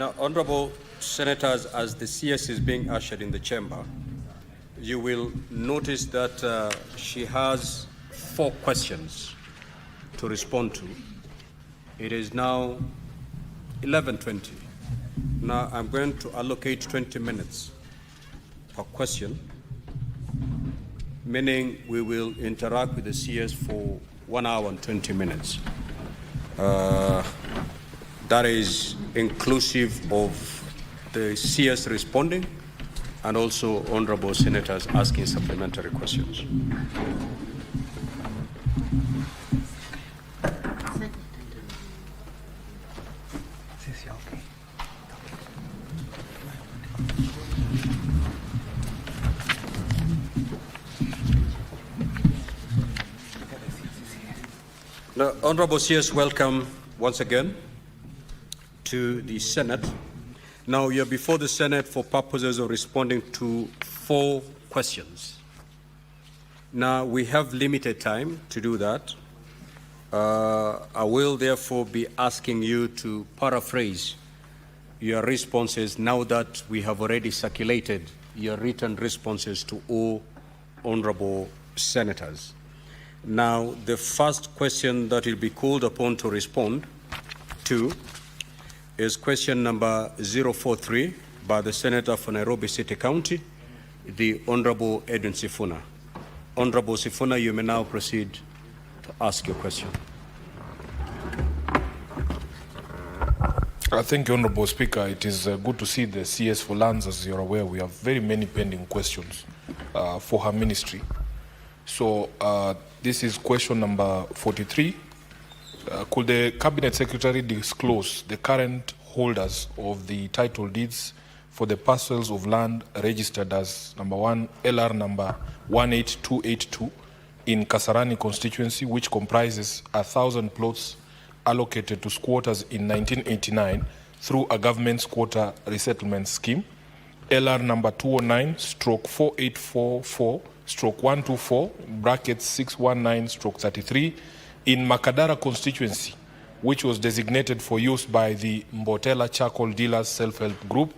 Now, Honorable Senators, as the CS is being ushered in the chamber, you will notice that she has 4 questions to respond to. It is now 11:20. Now, I'm going to allocate 20 minutes per question, meaning we will interact with the CS for 1 hour and 20 minutes. That is inclusive of the CS responding and also honorable senators asking supplementary questions. Now, honorable CS, welcome once again to the Senate. Now, you're before the Senate for purposes of responding to 4 questions. Now, we have limited time to do that. I will therefore be asking you to paraphrase your responses now that we have already circulated your written responses to all honorable senators. Now, the first question that you'll be called upon to respond to is question number 043 by the Senator for Nairobi City County, the Honorable Edwin Sifuna. Honorable Sifuna, you may now proceed to ask your question. Thank you, Honorable Speaker. It is good to see the CS for Lands. As you're aware, we have very many pending questions for her ministry. So this is question number 43. Could the Cabinet Secretary disclose the current holders of the title deeds for the parcels of land registered as number 1 LR number 18282 in Kasarani constituency, which comprises 1,000 plots allocated to squatters in 1989 through a government squatter resettlement scheme, LR number 209/4844/124 brackets 619/33 in Makadara constituency, which was designated for use by the Mbotela Charcoal Dealers Self-Help Group,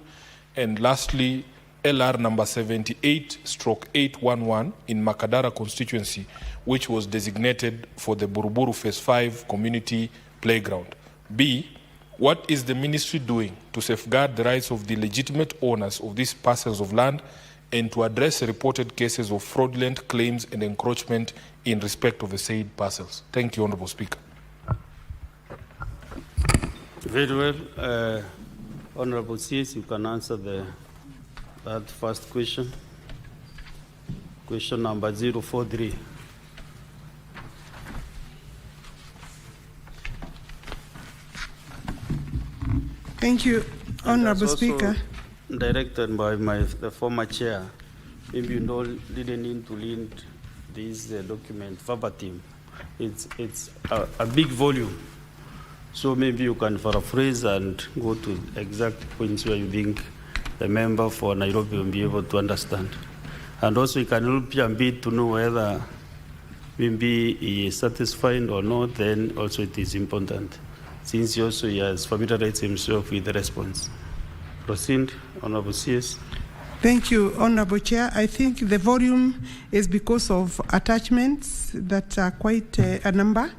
and lastly LR number 78/811 in Makadara constituency, which was designated for the Buruburu Phase 5 Community Playground. B, what is the ministry doing to safeguard the rights of the legitimate owners of these parcels of land and to address reported cases of fraudulent claims and encroachment in respect of the said parcels? Thank you, Honorable Speaker. Very well. Honorable CS, you can answer that first question. Question number 043. Thank you, Honorable Speaker. Directed by the former chair. Maybe you didn't need to read this document verbatim. It's a big volume. So maybe you can paraphrase and go to exact points where you think the member for Nairobi will be able to understand. And also you can help you a bit to know whether maybe he is satisfied or not, then also it is important, since he also has familiarized himself with the response. Proceed, Honorable CS. Thank you, Honorable Chair. I think the volume is because of attachments that are quite a number.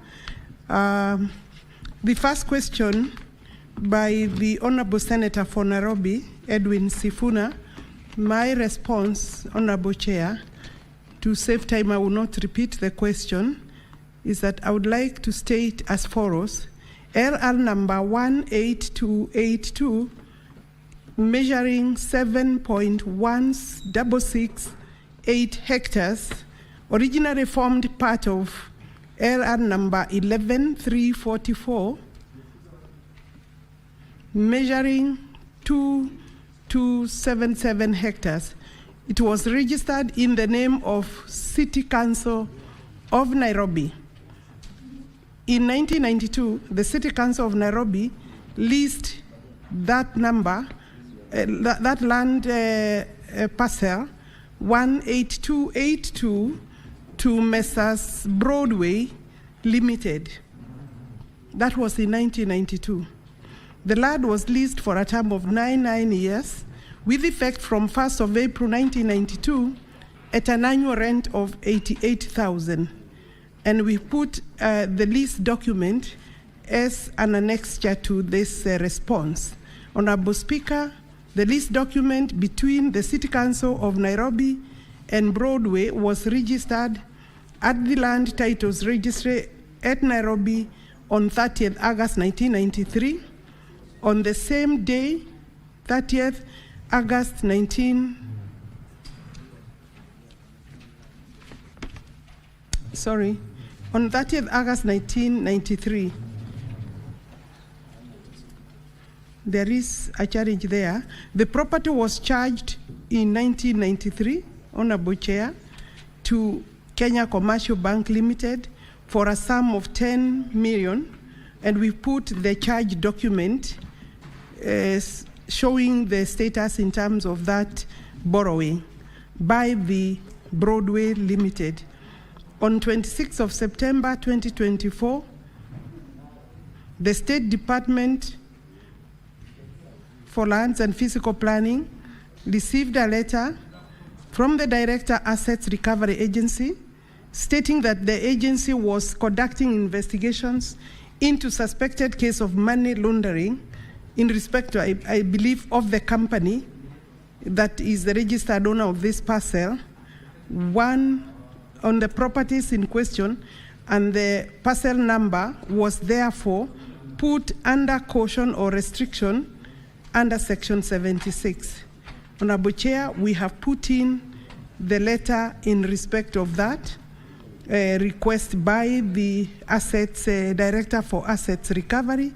The first question by the Honorable Senator for Nairobi, Edwin Sifuna, my response, Honorable Chair, to save time, I will not repeat the question, is that I would like to state as follows: LR number 18282, measuring 7.1668 hectares, originally formed part of LR number 11344, measuring 2277 hectares. It was registered in the name of City Council of Nairobi. In 1992, the City Council of Nairobi leased that number, that land parcel 18282 to Messrs. Broadway Limited. That was in 1992. The land was leased for a term of 9 years, with effect from 1st of April 1992, at an annual rent of 88,000. And we put the lease document as an annexure to this response. Honorable Speaker, the lease document between the City Council of Nairobi and Broadway was registered at the Land Titles Registry at Nairobi on 30th August 1993. On the same day, 30th August 1993, there is a charge there. The property was charged in 1993, Honorable Chair, to Kenya Commercial Bank Limited for a sum of 10 million, and we put the charge document showing the status in terms of that borrowing by the Broadway Limited. On 26th of September 2024, the State Department for Lands and Physical Planning received a letter from the Director Assets Recovery Agency stating that the agency was conducting investigations into suspected case of money laundering in respect to, I believe, of the company that is the registered owner of this parcel, one on the properties in question, and the parcel number was therefore put under caution or restriction under Section 76. Honorable Chair, we have put in the letter in respect of that request by the Assets Director for Assets Recovery,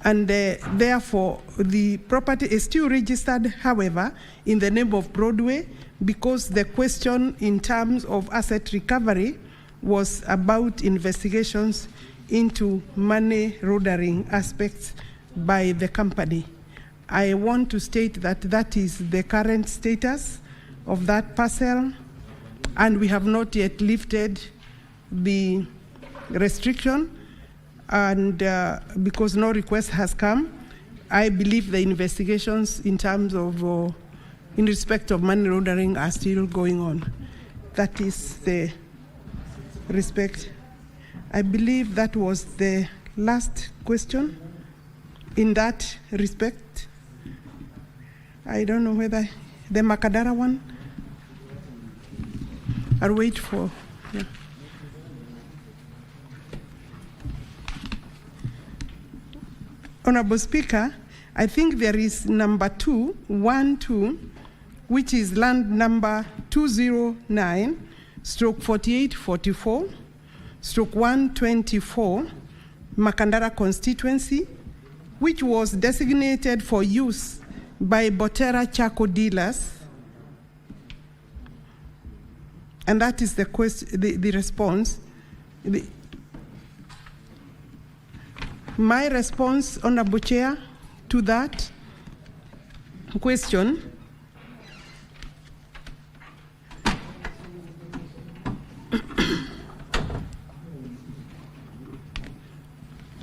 and therefore the property is still registered, however, in the name of Broadway, because the question in terms of asset recovery was about investigations into money laundering aspects by the company. I want to state that that is the current status of that parcel, and we have not yet lifted the restriction, and because no request has come, I believe the investigations in terms of in respect of money laundering are still going on. That is the respect. I believe that was the last question in that respect. I don't know whether the Makadara one, I'll wait for, yeah. Honorable Speaker, I think there is number 2, which is land number 209/4844/124, Makandara constituency, which was designated for use by Botera Charcoal dealers. And that is the response. My response, Honorable Chair, to that question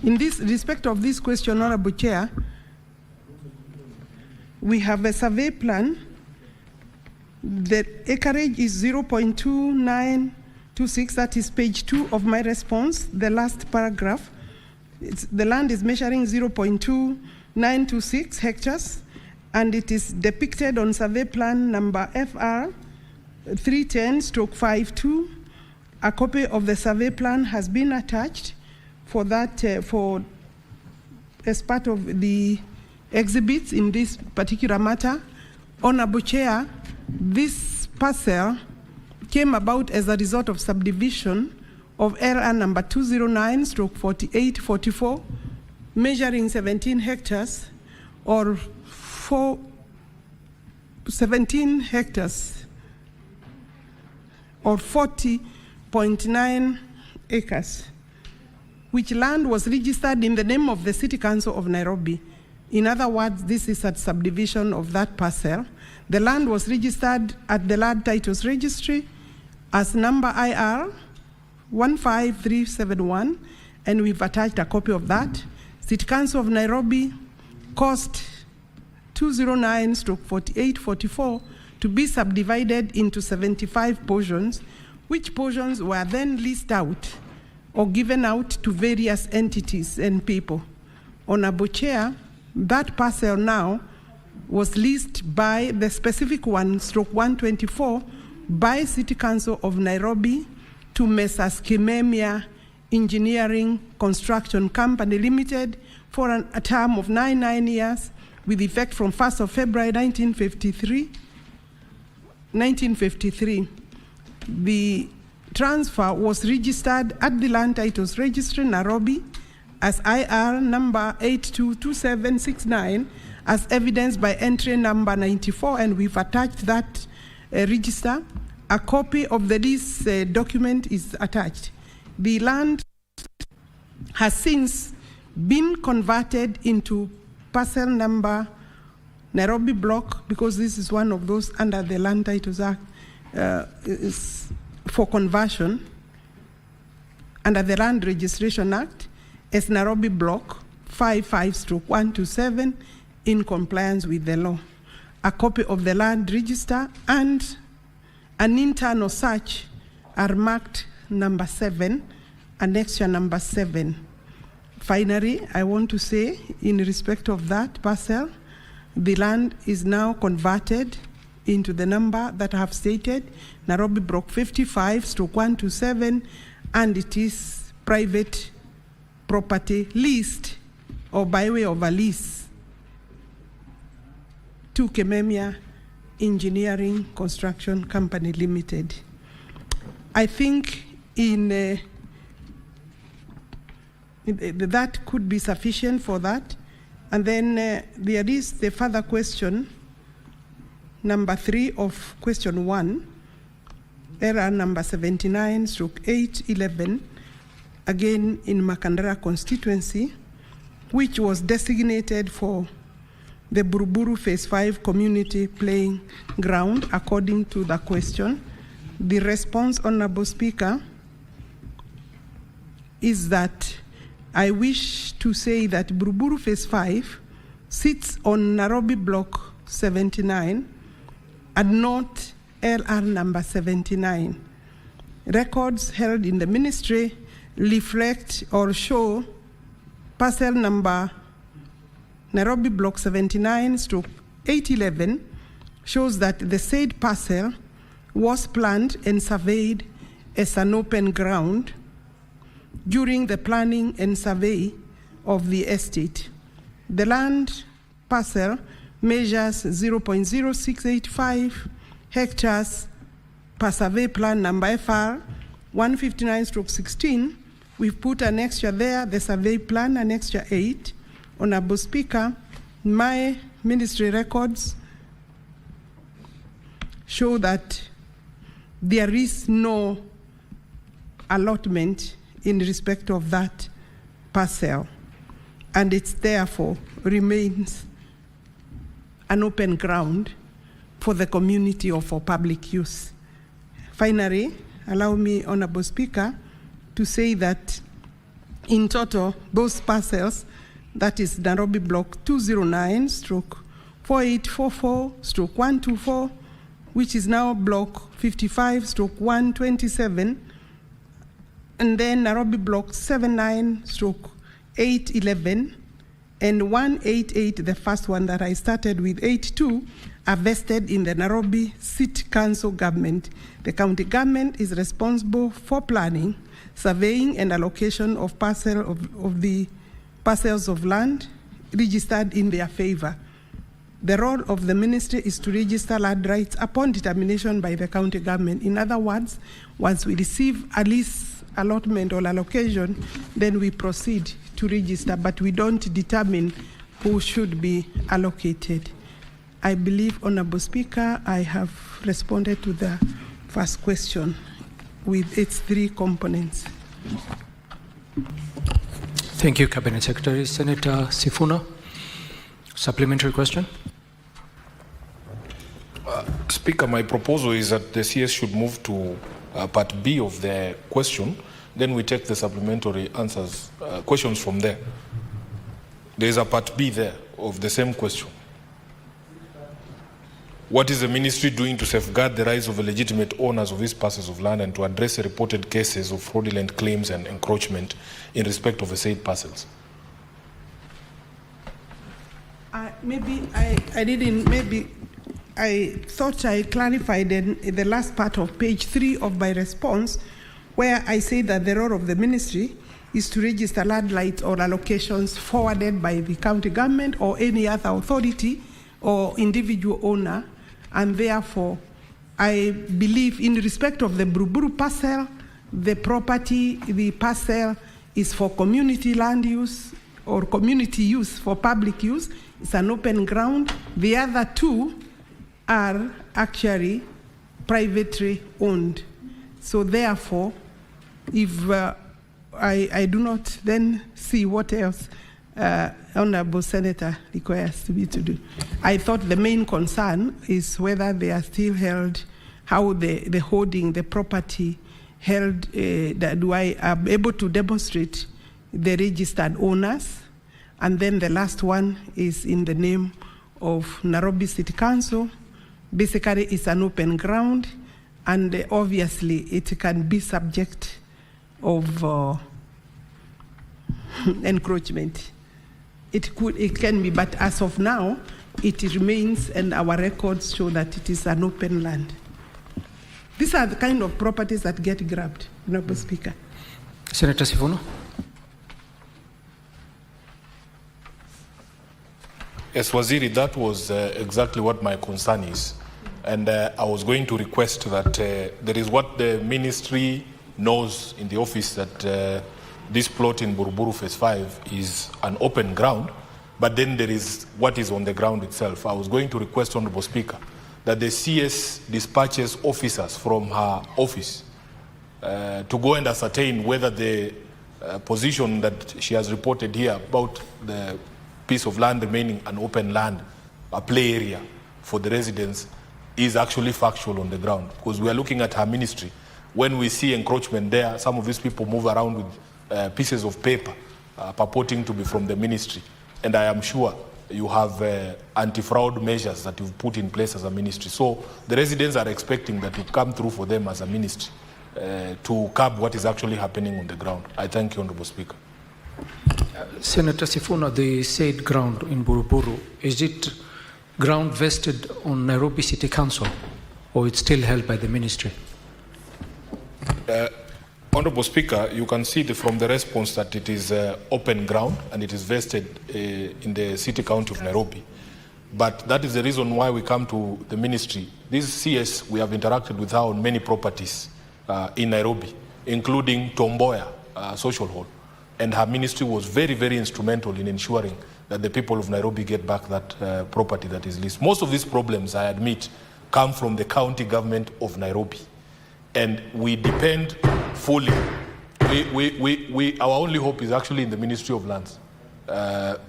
in this respect of this question, Honorable Chair, we have a survey plan. The acreage is 0.2926, that is page 2 of my response, the last paragraph. The land is measuring 0.2926 hectares, and it is depicted on survey plan number FR 310/52. A copy of the survey plan has been attached for that, as part of the exhibits in this particular matter. Honorable Chair, this parcel came about as a result of subdivision of LR number 209/4844, measuring 17 hectares or 17 hectares or 40.9 acres, which land was registered in the name of the City Council of Nairobi. In other words, this is a subdivision of that parcel. The land was registered at the Land Titles Registry as number IR 15371, and we've attached a copy of that. City Council of Nairobi cost 209/4844 to be subdivided into 75 portions, which portions were then leased out or given out to various entities and people. Honorable Chair, that parcel now was leased by the specific one, /124, by City Council of Nairobi to Messrs. Kimemia Engineering Construction Company Limited for a term of 99 years with effect from 1st of February 1953. The transfer was registered at the Land Titles Registry, Nairobi, as IR number 822769, as evidenced by entry number 94, and we've attached that register. A copy of the lease document is attached. The land has since been converted into parcel number Nairobi block, because this is one of those under the Land Titles Act is for conversion under the Land Registration Act as Nairobi block 55/127 in compliance with the law. A copy of the land register and an internal search are marked number 7, annexure number 7. Finally, I want to say, in respect of that parcel, the land is now converted into the number that I have stated, Nairobi block 55/127, and it is private property leased or by way of a lease to Kimemia Engineering Construction Company Limited. I think that could be sufficient for that. And then there is the further question, number 3 of question 1, error number 79/811, again in Makandara constituency, which was designated for the Buruburu Phase 5 community playing ground, according to the question. The response, Honorable Speaker, is that I wish to say that Buruburu Phase 5 sits on Nairobi Block 79 and not LR number 79. Records held in the ministry reflect or show parcel number Nairobi Block 79/811 shows that the said parcel was planned and surveyed as an open ground during the planning and survey of the estate. The land parcel measures 0.0685 hectares per survey plan number FR 159/16. We've put an extra there, the survey plan, an extra 8. Honorable Speaker, my ministry records show that there is no allotment in respect of that parcel, and it therefore remains an open ground for the community or for public use. Finally, allow me, Honorable Speaker, to say that in total, those parcels, that is Nairobi Block 209/4844/124, which is now Block 55/127, and then Nairobi Block 79/811, and 188, the first one that I started with, 82, are vested in the Nairobi City Council government. The county government is responsible for planning, surveying, and allocation of the parcels of land registered in their favor. The role of the ministry is to register land rights upon determination by the county government. In other words, once we receive a lease allotment or allocation, then we proceed to register, but we don't determine who should be allocated. I believe, Honorable Speaker, I have responded to the first question with its 3 components. Thank you, Cabinet Secretary. Senator Sifuna, supplementary question. Speaker, my proposal is that the CS should move to part B of the question, then we take the supplementary answers, questions from there. There is a part B there of the same question. What is the ministry doing to safeguard the rights of the legitimate owners of these parcels of land and to address the reported cases of fraudulent claims and encroachment in respect of the said parcels? I thought I clarified in the last part of page 3 of my response, where I say that the role of the ministry is to register land rights or allocations forwarded by the county government or any other authority or individual owner, and therefore I believe in respect of the Buruburu parcel, the parcel is for community land use or community use for public use. It's an open ground. The other two are actually privately owned. So therefore, if I do not then see what else Honorable Senator requires me to do. I thought the main concern is whether they are still held, how the holding, the property held, that I am able to demonstrate the registered owners. And then the last one is in the name of Nairobi City Council. Basically, it's an open ground, and obviously it can be subject of encroachment. It can be, but as of now, it remains, and our records show that it is an open land. These are the kind of properties that get grabbed, Honorable Speaker. Senator Sifuna. Yes, Waziri, that was exactly what my concern is. And I was going to request that there is what the ministry knows in the office, that this plot in Buruburu Phase 5 is an open ground, but then there is what is on the ground itself. I was going to request, Honorable Speaker, that the CS dispatches officers from her office to go and ascertain whether the position that she has reported here about the piece of land remaining an open land, a play area for the residents, is actually factual on the ground. Because we are looking at her ministry. When we see encroachment there, some of these people move around with pieces of paper purporting to be from the ministry. And I am sure you have anti-fraud measures that you've put in place as a ministry. So the residents are expecting that you come through for them as a ministry to curb what is actually happening on the ground. I thank you, Honorable Speaker. Senator Sifuna, the said ground in Buruburu, is it ground vested on Nairobi City Council, or it's still held by the ministry? Honorable Speaker, you can see from the response that it is open ground and it is vested in the City County of Nairobi. But that is the reason why we come to the ministry. This CS, we have interacted with her on many properties in Nairobi, including Tomboya Social Hall. And her ministry was very, very instrumental in ensuring that the people of Nairobi get back that property that is leased. Most of these problems, I admit, come from the county government of Nairobi. And we depend fully. Our only hope is actually in the Ministry of Lands,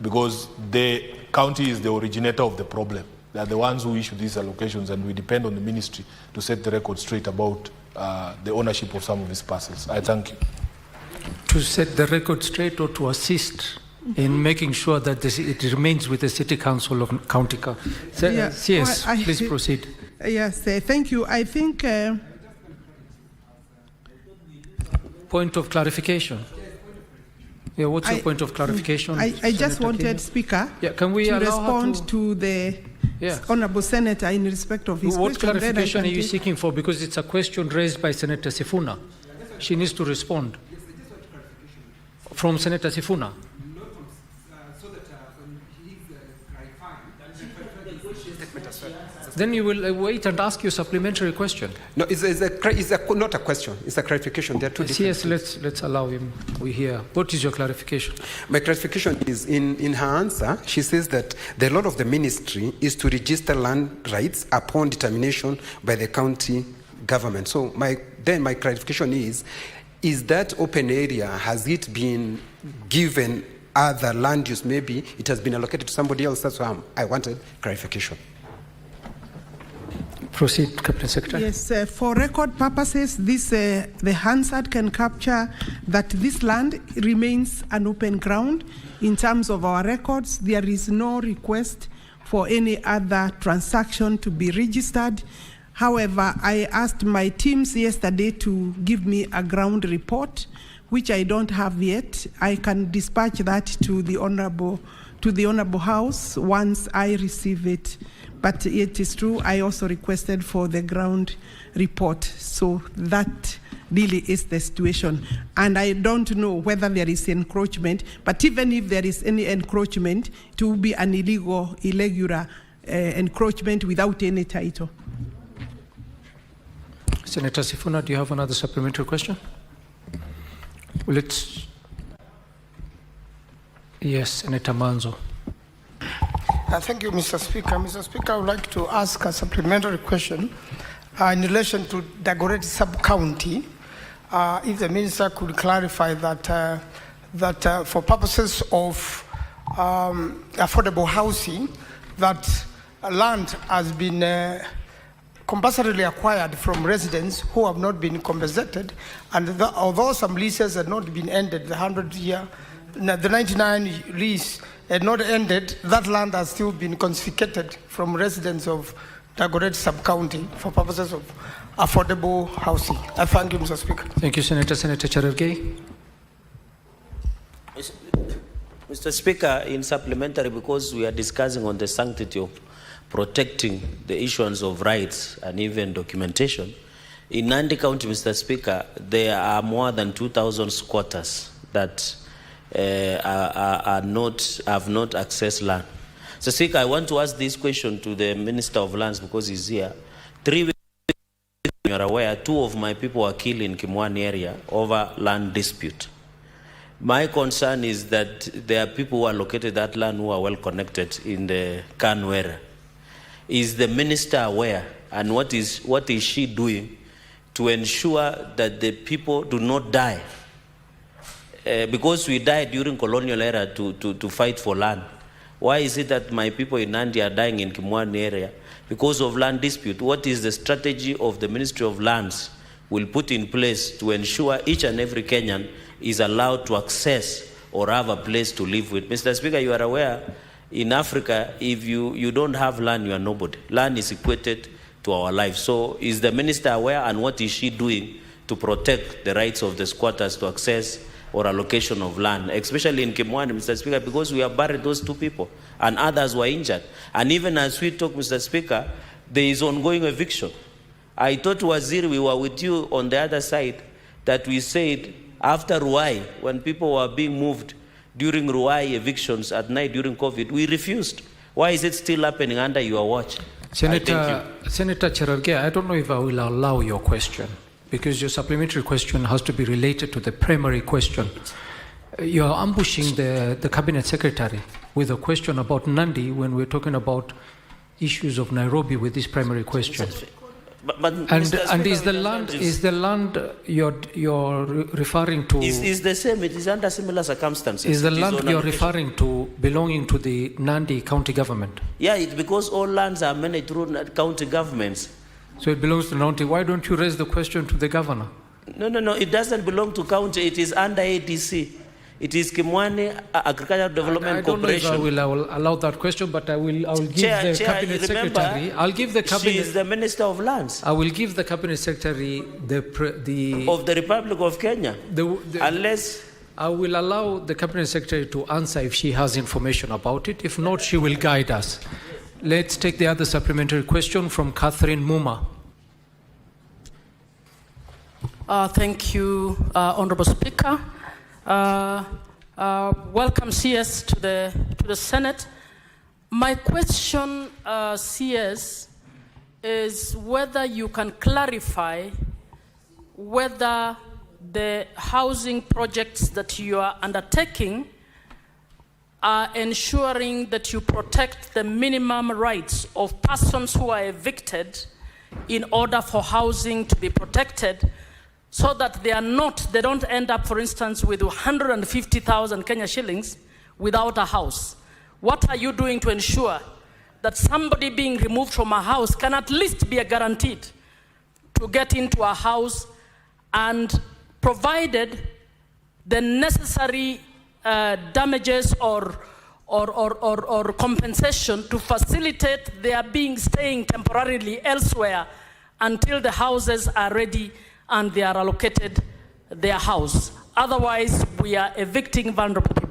because the county is the originator of the problem. They are the ones who issue these allocations, and we depend on the ministry to set the record straight about the ownership of some of these parcels. I thank you. To set the record straight, or to assist in making sure that it remains with the City Council of County. Yes, please proceed. Yes, thank you. I think... Point of clarification. Yeah, what's your point of clarification? I just wanted, Speaker, can we to respond to the Honourable Senator in respect of his what question. What clarification are you seeking for? Because it's a question raised by Senator Sifuna. She needs to respond. From Senator Sifuna. Then you will wait and ask your supplementary question. No, it's not a question. It's a clarification. There are two different Yes, let's allow him. We hear. What is your clarification? My clarification is in her answer, she says that the role of the ministry is to register land rights upon determination by the county government. So my clarification is that open area, has it been given other land use? Maybe it has been allocated to somebody else. That's why I wanted clarification. Proceed, Cabinet Secretary. Yes, for record purposes, the Hansard can capture that this land remains an open ground. In terms of our records, there is no request for any other transaction to be registered. However, I asked my teams yesterday to give me a ground report, which I don't have yet. I can dispatch that to the Honorable House once I receive it. But it is true, I also requested for the ground report. So that really is the situation. And I don't know whether there is encroachment, but even if there is any encroachment, it will be an irregular encroachment without any title. Senator Sifuna, do you have another supplementary question? Yes, Senator Manzo. Thank you, Mr. Speaker. Mr. Speaker, I would like to ask a supplementary question in relation to Dagoretti sub-county. If the minister could clarify that for purposes of affordable housing, that land has been compulsorily acquired from residents who have not been compensated, and although some leases had not been ended, the 100-year, the 99 lease had not ended, that land has still been confiscated from residents of Dagoretti sub-county for purposes of affordable housing. I thank you, Mr. Speaker. Thank you, Senator. Senator Cherargei. Mr. Speaker, in supplementary, because we are discussing on the sanctity of protecting the issuance of rights and even documentation, in Nandi County, Mr. Speaker, there are more than 2,000 squatters that have not accessed land. So, Speaker, I want to ask this question to the Minister of Lands because he's here. 3 weeks ago, you are aware, 2 of my people were killed in Kimwani area over land dispute. My concern is that there are people who are located that land who are well connected in the Kanu area. Is the minister aware, and what is she doing to ensure that the people do not die? Because we died during colonial era to fight for land. Why is it that my people in Nandi are dying in Kimwani area because of land dispute? What is the strategy of the Ministry of Lands will put in place to ensure each and every Kenyan is allowed to access or have a place to live with? Mr. Speaker, you are aware, in Africa, if you don't have land, you are nobody. Land is equated to our life. So is the minister aware, and what is she doing to protect the rights of the squatters to access or allocation of land, especially in Kimwani, Mr. Speaker, because we have buried those 2 people and others were injured. And even as we talk, Mr. Speaker, there is ongoing eviction. I thought, Waziri, we were with you on the other side, that we said after Ruai, when people were being moved during Ruai evictions at night during COVID, we refused. Why is it still happening under your watch? Senator Cherargei, I don't know if I will allow your question, because your supplementary question has to be related to the primary question. You are ambushing the Cabinet Secretary with a question about Nandi when we're talking about issues of Nairobi with this primary question. And is the land you're referring to? Is the same. It is under similar circumstances. Is the land you're referring to belonging to the Nandi county government? Yeah, it's because all lands are managed through county governments. So it belongs to Nandi. Why don't you raise the question to the governor? No. It doesn't belong to county. It is under ADC. It is Kimwani Agricultural Development Corporation. I don't know if I will allow that question, but I will give the Cabinet Secretary. I'll give the Cabinet. She is the Minister of Lands. I will give the Cabinet Secretary the of the Republic of Kenya. Unless I will allow the Cabinet Secretary to answer if she has information about it. If not, she will guide us. Let's take the other supplementary question from Catherine Muma. Thank you, Honorable Speaker. Welcome, CS, to the Senate. My question, CS, is whether you can clarify whether the housing projects that you are undertaking are ensuring that you protect the minimum rights of persons who are evicted in order for housing to be protected, so that they don't end up, for instance, with 150,000 Kenya shillings without a house. What are you doing to ensure that somebody being removed from a house can at least be guaranteed to get into a house, and provided the necessary damages or compensation to facilitate their staying temporarily elsewhere until the houses are ready and they are allocated their house. Otherwise, we are evicting vulnerable people.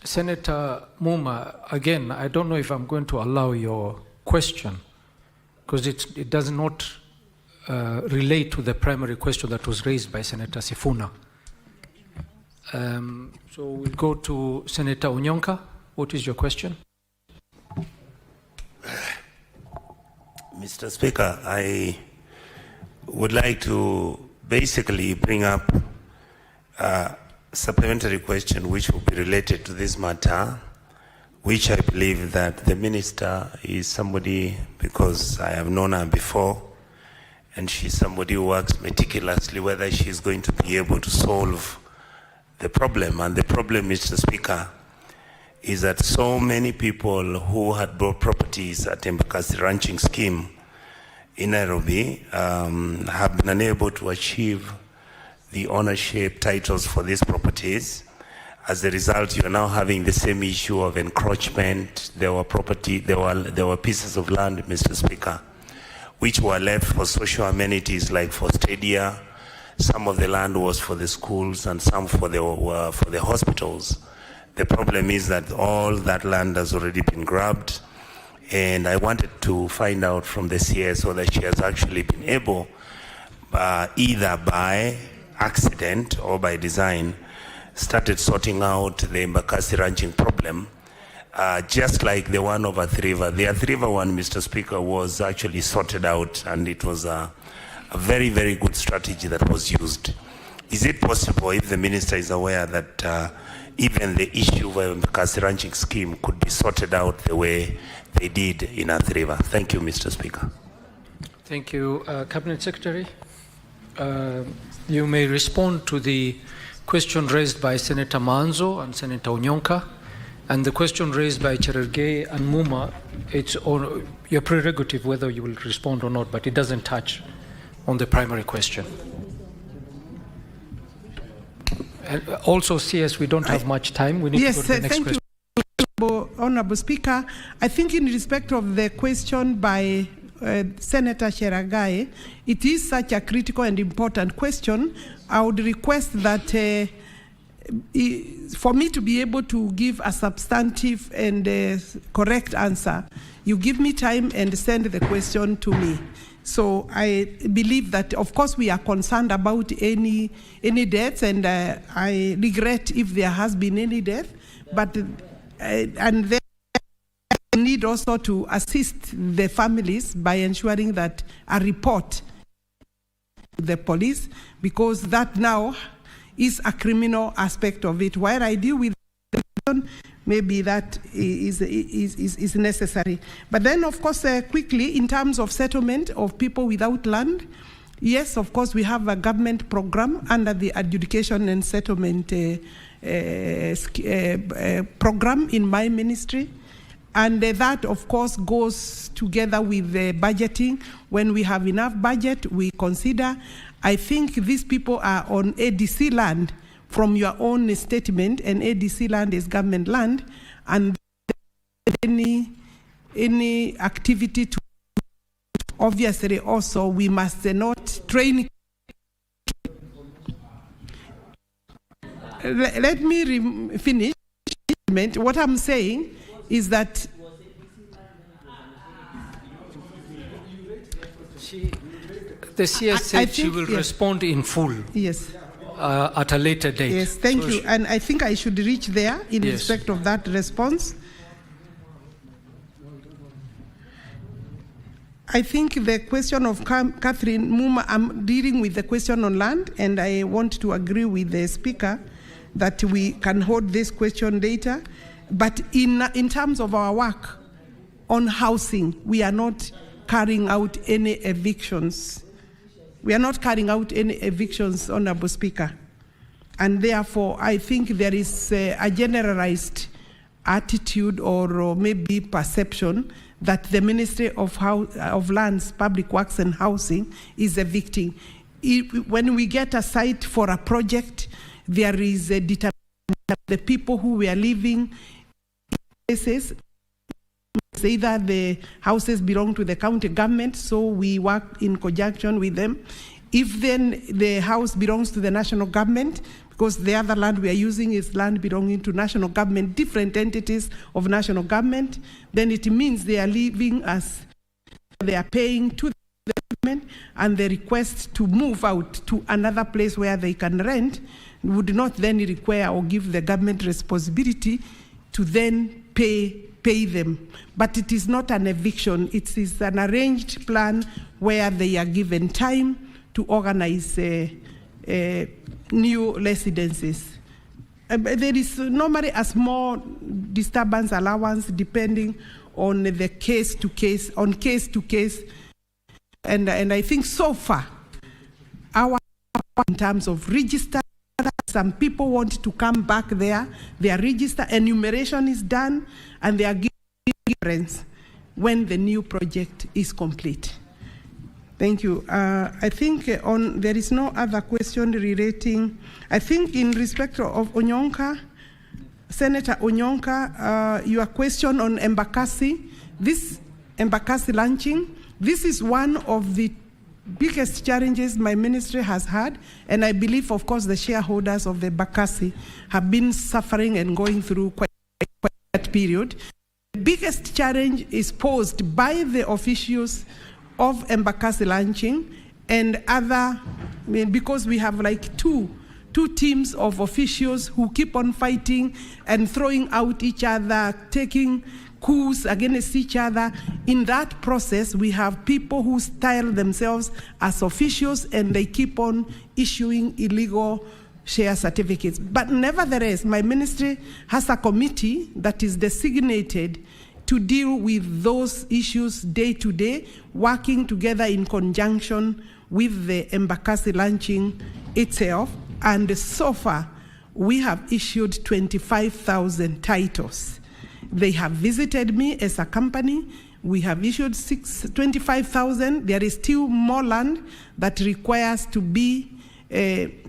Senator Muma, again, I don't know if I'm going to allow your question, because it does not relate to the primary question that was raised by Senator Sifuna. So we'll go to Senator Onyonka. What is your question? Mr. Speaker, I would like to basically bring up a supplementary question which will be related to this matter, which I believe that the minister is somebody, because I have known her before, and she's somebody who works meticulously, whether she's going to be able to solve the problem. And the problem, Mr. Speaker, is that so many people who had bought properties at Embakasi ranching scheme in Nairobi have been unable to achieve the ownership titles for these properties. As a result, you are now having the same issue of encroachment. There were pieces of land, Mr. Speaker, which were left for social amenities like for stadia. Some of the land was for the schools and some for the hospitals. The problem is that all that land has already been grabbed, and I wanted to find out from the CS whether she has actually been able, either by accident or by design, started sorting out the Embakasi ranching problem, just like the one of Athi River. The Athi River one, Mr. Speaker, was actually sorted out, and it was a very, very good strategy that was used. Is it possible, if the minister is aware, that even the issue of the Embakasi ranching scheme could be sorted out the way they did in Athi River? Thank you, Mr. Speaker. Thank you. Cabinet Secretary, you may respond to the question raised by Senator Manzo and Senator Onyonka, and the question raised by Cherargei and Muma. It's on your prerogative whether you will respond or not, but it doesn't touch on the primary question. And also, CS, we don't have much time. We need to go to the next question. Thank you, Honorable Speaker. I think in respect of the question by Senator Cherargei, it is such a critical and important question. I would request that for me to be able to give a substantive and correct answer, you give me time and send the question to me. So I believe that, of course, we are concerned about any deaths, and I regret if there has been any death, but and then we need also to assist the families by ensuring that a report to the police, because that now is a criminal aspect of it. While I deal with maybe that is necessary. But then, of course, quickly, in terms of settlement of people without land, yes, of course, we have a government program under the adjudication and settlement program in my ministry. And that, of course, goes together with the budgeting. When we have enough budget, we consider. I think these people are on ADC land from your own statement, and ADC land is government land, and any activity to, obviously also we must not train. Let me finish. What I'm saying is that the CS said she will respond in full. Yes. At a later date. Yes, thank you. And I think I should reach there in respect of that response. I think the question of Catherine Muma, I'm dealing with the question on land, and I want to agree with the Speaker that we can hold this question later. But in terms of our work on housing, we are not carrying out any evictions. We are not carrying out any evictions, Honorable Speaker. And therefore, I think there is a generalized attitude or maybe perception that the Ministry of Lands, Public Works and Housing is evicting. When we get a site for a project, there is a determination that the people who were living in places, either the houses belong to the county government, so we work in conjunction with them. If then the house belongs to the national government, because the other land we are using is land belonging to national government, different entities of national government, then it means they are living as they are paying to the government, and the request to move out to another place where they can rent would not then require or give the government responsibility to then pay them. But it is not an eviction. It is an arranged plan where they are given time to organize new residences. There is normally a small disturbance allowance depending on the case to case, and I think so far, in terms of register, some people want to come back there, their register enumeration is done, and they are given reference when the new project is complete. Thank you. I think there is no other question relating. I think in respect of Onyonka, Senator Onyonka, your question on Embakasi, this Embakasi launching, this is one of the biggest challenges my ministry has had, and I believe, of course, the shareholders of the Embakasi have been suffering and going through quite that period. The biggest challenge is posed by the officials of Embakasi launching and other, because we have like two teams of officials who keep on fighting and throwing out each other, taking coups against each other. In that process, we have people who style themselves as officials and they keep on issuing illegal share certificates. But nevertheless, my ministry has a committee that is designated to deal with those issues day to day, working together in conjunction with the Embakasi launching itself. And so far, we have issued 25,000 titles. They have visited me as a company. We have issued 25,000. There is still more land that requires to be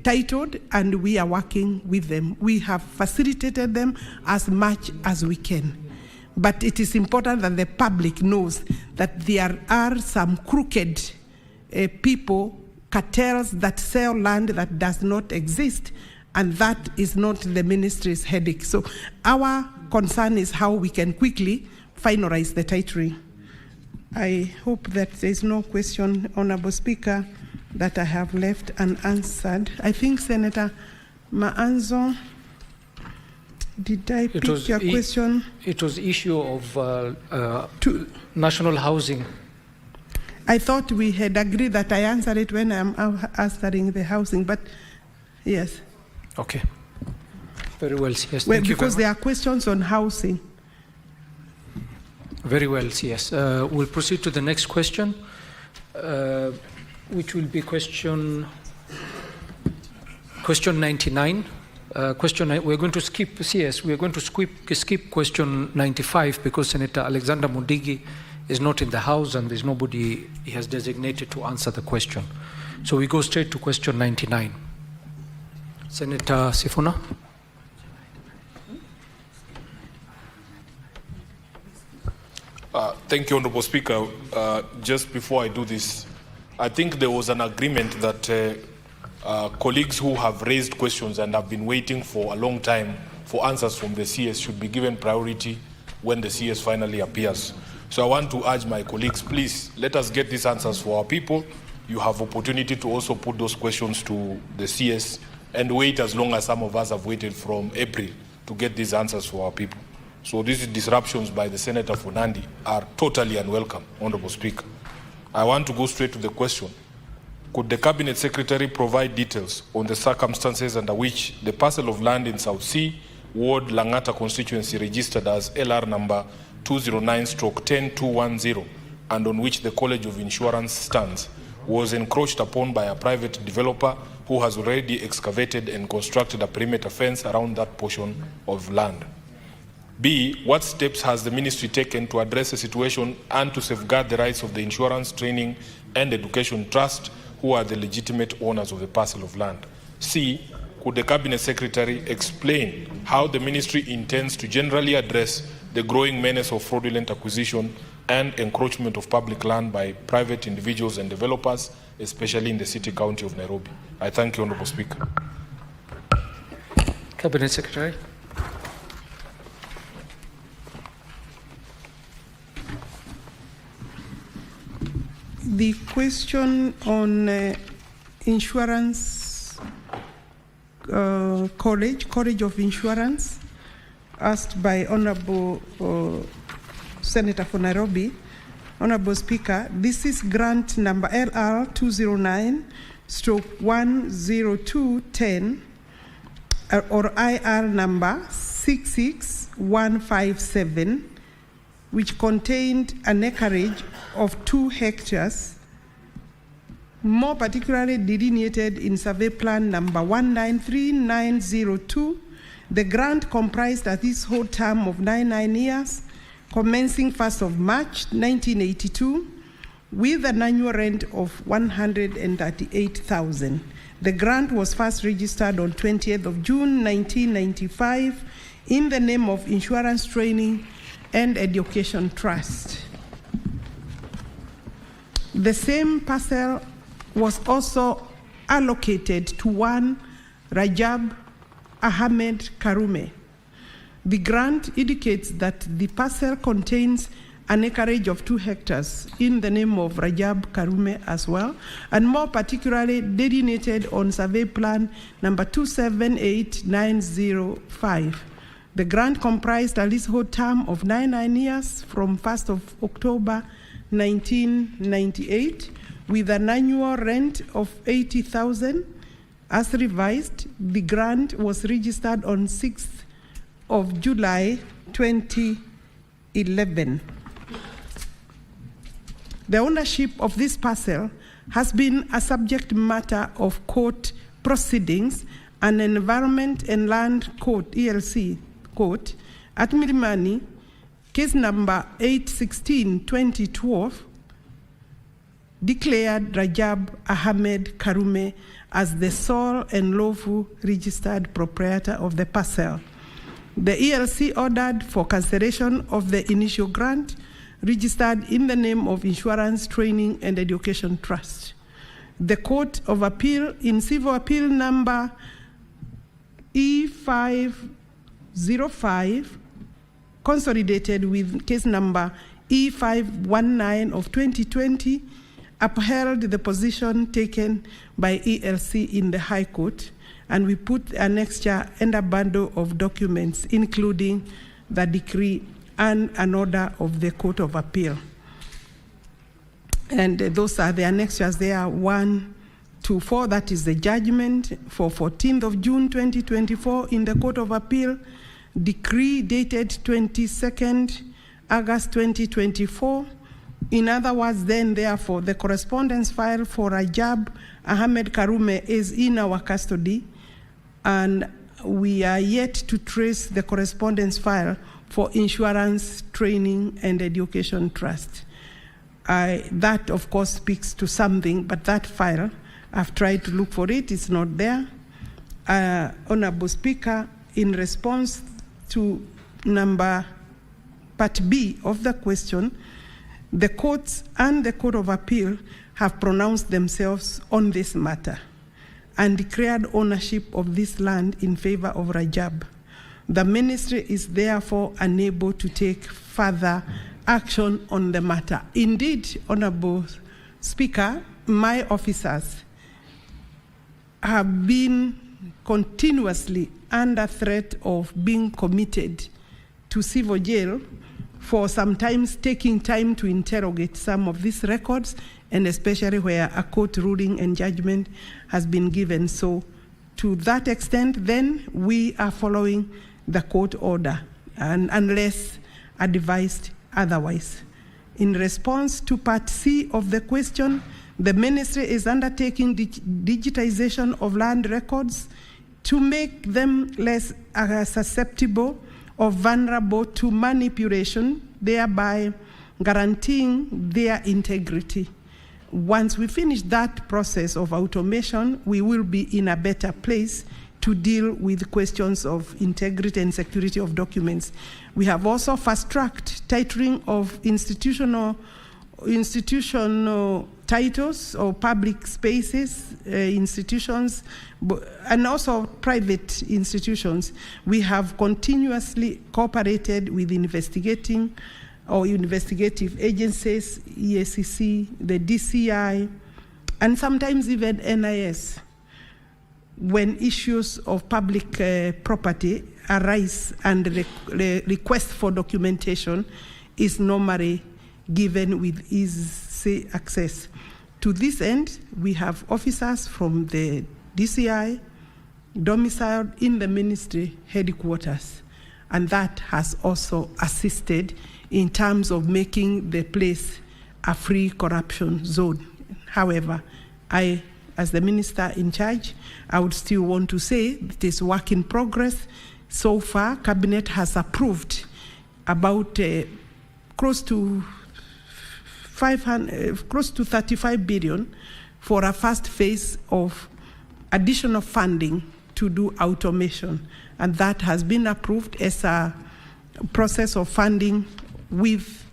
titled, and we are working with them. We have facilitated them as much as we can. But it is important that the public knows that there are some crooked people, cartels that sell land that does not exist, and that is not the ministry's headache. So our concern is how we can quickly finalize the titling. I hope that there is no question, Honorable Speaker, that I have left unanswered. I think Senator Maanzo, did I pick your question? It was issue of national housing. I thought we had agreed that I answered it when I'm answering the housing, but yes. Okay. Very well, yes. Well, thank you. Because there are questions on housing. Very well, yes. We'll proceed to the next question, which will be question 99. We're going to skip CS. We're going to skip question 95 because Senator Alexander Mundigi is not in the House and there's nobody he has designated to answer the question. So we go straight to question 99. Senator Sifuna. Thank you, Honorable Speaker. Just before I do this, I think there was an agreement that colleagues who have raised questions and have been waiting for a long time for answers from the CS should be given priority when the CS finally appears. So I want to urge my colleagues, please let us get these answers for our people. You have opportunity to also put those questions to the CS and wait as long as some of us have waited from April to get these answers for our people. So these disruptions by the Senator for Nandi are totally unwelcome, Honorable Speaker. I want to go straight to the question. Could the Cabinet Secretary provide details on the circumstances under which the parcel of land in South Sea, Ward Langata constituency registered as LR number 209/10210 and on which the College of Insurance stands was encroached upon by a private developer who has already excavated and constructed a perimeter fence around that portion of land? B, what steps has the ministry taken to address the situation and to safeguard the rights of the Insurance, Training and Education Trust, who are the legitimate owners of the parcel of land? C, could the Cabinet Secretary explain how the ministry intends to generally address the growing menace of fraudulent acquisition and encroachment of public land by private individuals and developers, especially in the City County of Nairobi? I thank you, Honourable Speaker. Cabinet Secretary. The question on insurance college of insurance, asked by Honorable Senator for Nairobi. Honorable Speaker, this is grant number LR 209/10210 or IR number 66157, which contained an acreage of 2 hectares, more particularly delineated in survey plan number 193902. The grant comprised a leasehold term of 99 years, commencing 1st of March 1982, with an annual rent of 138,000. The grant was first registered on 20th of June 1995 in the name of Insurance, Training and Education Trust. The same parcel was also allocated to one Rajab Ahmed Karume. The grant indicates that the parcel contains an acreage of 2 hectares in the name of Rajab Karume as well, and more particularly delineated on survey plan number 278905. The grant comprised a leasehold term of 99 years from 1st of October 1998, with an annual rent of 80,000. As revised, the grant was registered on 6th of July 2011. The ownership of this parcel has been a subject matter of court proceedings and Environment and Land Court, ELC Court, at Milimani, case number 816/2012, declared Rajab Ahmed Karume as the sole and lawful registered proprietor of the parcel. The ELC ordered for cancellation of the initial grant registered in the name of Insurance, Training and Education Trust. The Court of Appeal in Civil Appeal number E505, consolidated with case number E519 of 2020, upheld the position taken by ELC in the High Court, and we put an extra and a bundle of documents, including the decree and an order of the Court of Appeal. And those are the annexures there, 1 to 4, that is the judgment for 14th of June 2024 in the Court of Appeal, decree dated 22nd August 2024. In other words, then, therefore, the correspondence file for Rajab Ahmed Karume is in our custody, and we are yet to trace the correspondence file for Insurance, Training and Education Trust. That, of course, speaks to something, but that file, I've tried to look for it, it's not there. Honorable Speaker, in response to part B of the question, the courts and the Court of Appeal have pronounced themselves on this matter and declared ownership of this land in favor of Rajab. The ministry is therefore unable to take further action on the matter. Indeed, Honorable Speaker, my officers have been continuously under threat of being committed to civil jail for sometimes taking time to interrogate some of these records, and especially where a court ruling and judgment has been given. So to that extent, then, we are following the court order, and unless advised otherwise. In response to part C of the question, the ministry is undertaking digitization of land records to make them less susceptible of vulnerable to manipulation, thereby guaranteeing their integrity. Once we finish that process of automation, we will be in a better place to deal with questions of integrity and security of documents. We have also fast-tracked titling of institutional titles or public spaces, institutions, and also private institutions. We have continuously cooperated with investigative agencies, EACC, the DCI, and sometimes even NIS, when issues of public property arise and the request for documentation is normally given with easy access. To this end, we have officers from the DCI domiciled in the ministry headquarters, and that has also assisted in terms of making the place a free corruption zone. However, I, as the minister in charge, I would still want to say it is work in progress. So far, Cabinet has approved about close to 35 billion for a first phase of additional funding to do automation, and that has been approved as a process of funding with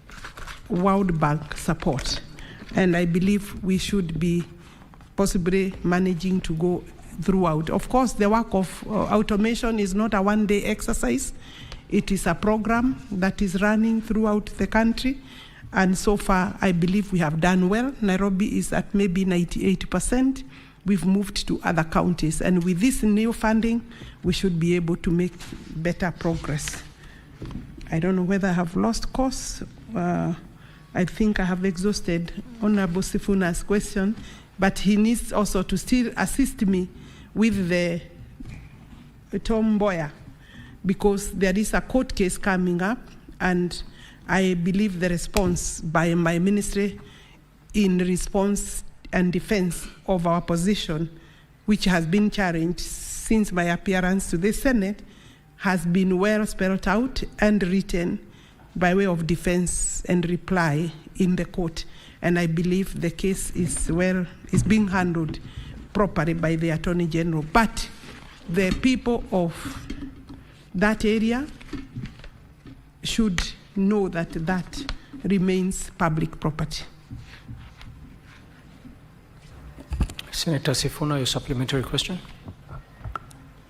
World Bank support. And I believe we should be possibly managing to go throughout. Of course, the work of automation is not a one-day exercise. It is a program that is running throughout the country. And so far, I believe we have done well. Nairobi is at maybe 98%. We've moved to other counties. And with this new funding, we should be able to make better progress. I don't know whether I have lost course. I think I have exhausted Honorable Sifuna's question, but he needs also to still assist me with the Tom Mboya, because there is a court case coming up, and I believe the response by my ministry in response and defense of our position, which has been challenged since my appearance to the Senate, has been well spelled out and written by way of defense and reply in the court. And I believe the case is being handled properly by the Attorney General. But the people of that area should know that that remains public property. Senator Sifuna, your supplementary question?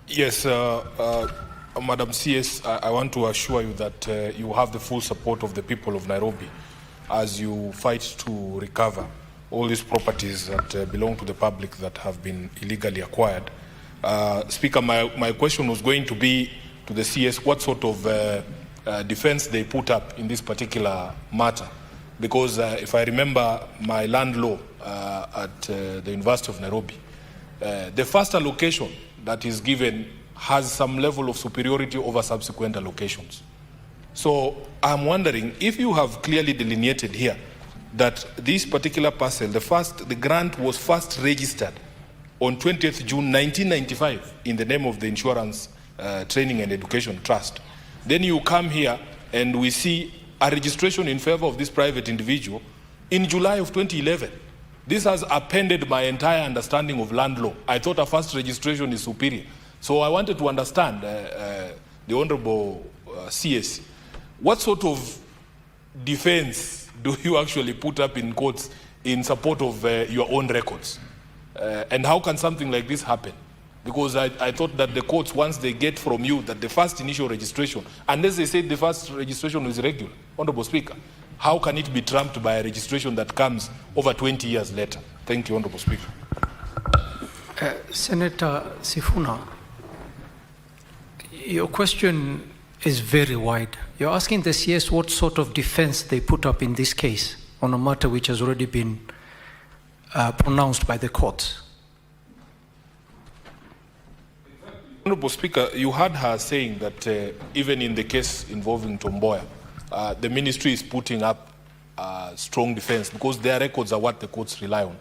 Yes, Madam CS, I want to assure you that you have the full support of the people of Nairobi as you fight to recover all these properties that belong to the public that have been illegally acquired. Speaker, my question was going to be to the CS what sort of defense they put up in this particular matter. Because if I remember my land law at the University of Nairobi, the first allocation that is given has some level of superiority over subsequent allocations. So I'm wondering if you have clearly delineated here that this particular parcel, the grant was first registered on 20th June 1995 in the name of the Insurance Training and Education Trust. Then you come here and we see a registration in favor of this private individual in July of 2011. This has appended my entire understanding of land law. I thought a first registration is superior. So I wanted to understand, the Honorable CS, what sort of defense do you actually put up in courts in support of your own records? And how can something like this happen? Because I thought that the courts, once they get from you that the first initial registration, unless they say the first registration is regular, Honorable Speaker, how can it be trumped by a registration that comes over 20 years later? Thank you, Honorable Speaker. Senator Sifuna, your question is very wide. You're asking the CS what sort of defense they put up in this case on a matter which has already been pronounced by the courts. Honorable Speaker, you heard her saying that even in the case involving Tom Mboya, the ministry is putting up strong defense because their records are what the courts rely on.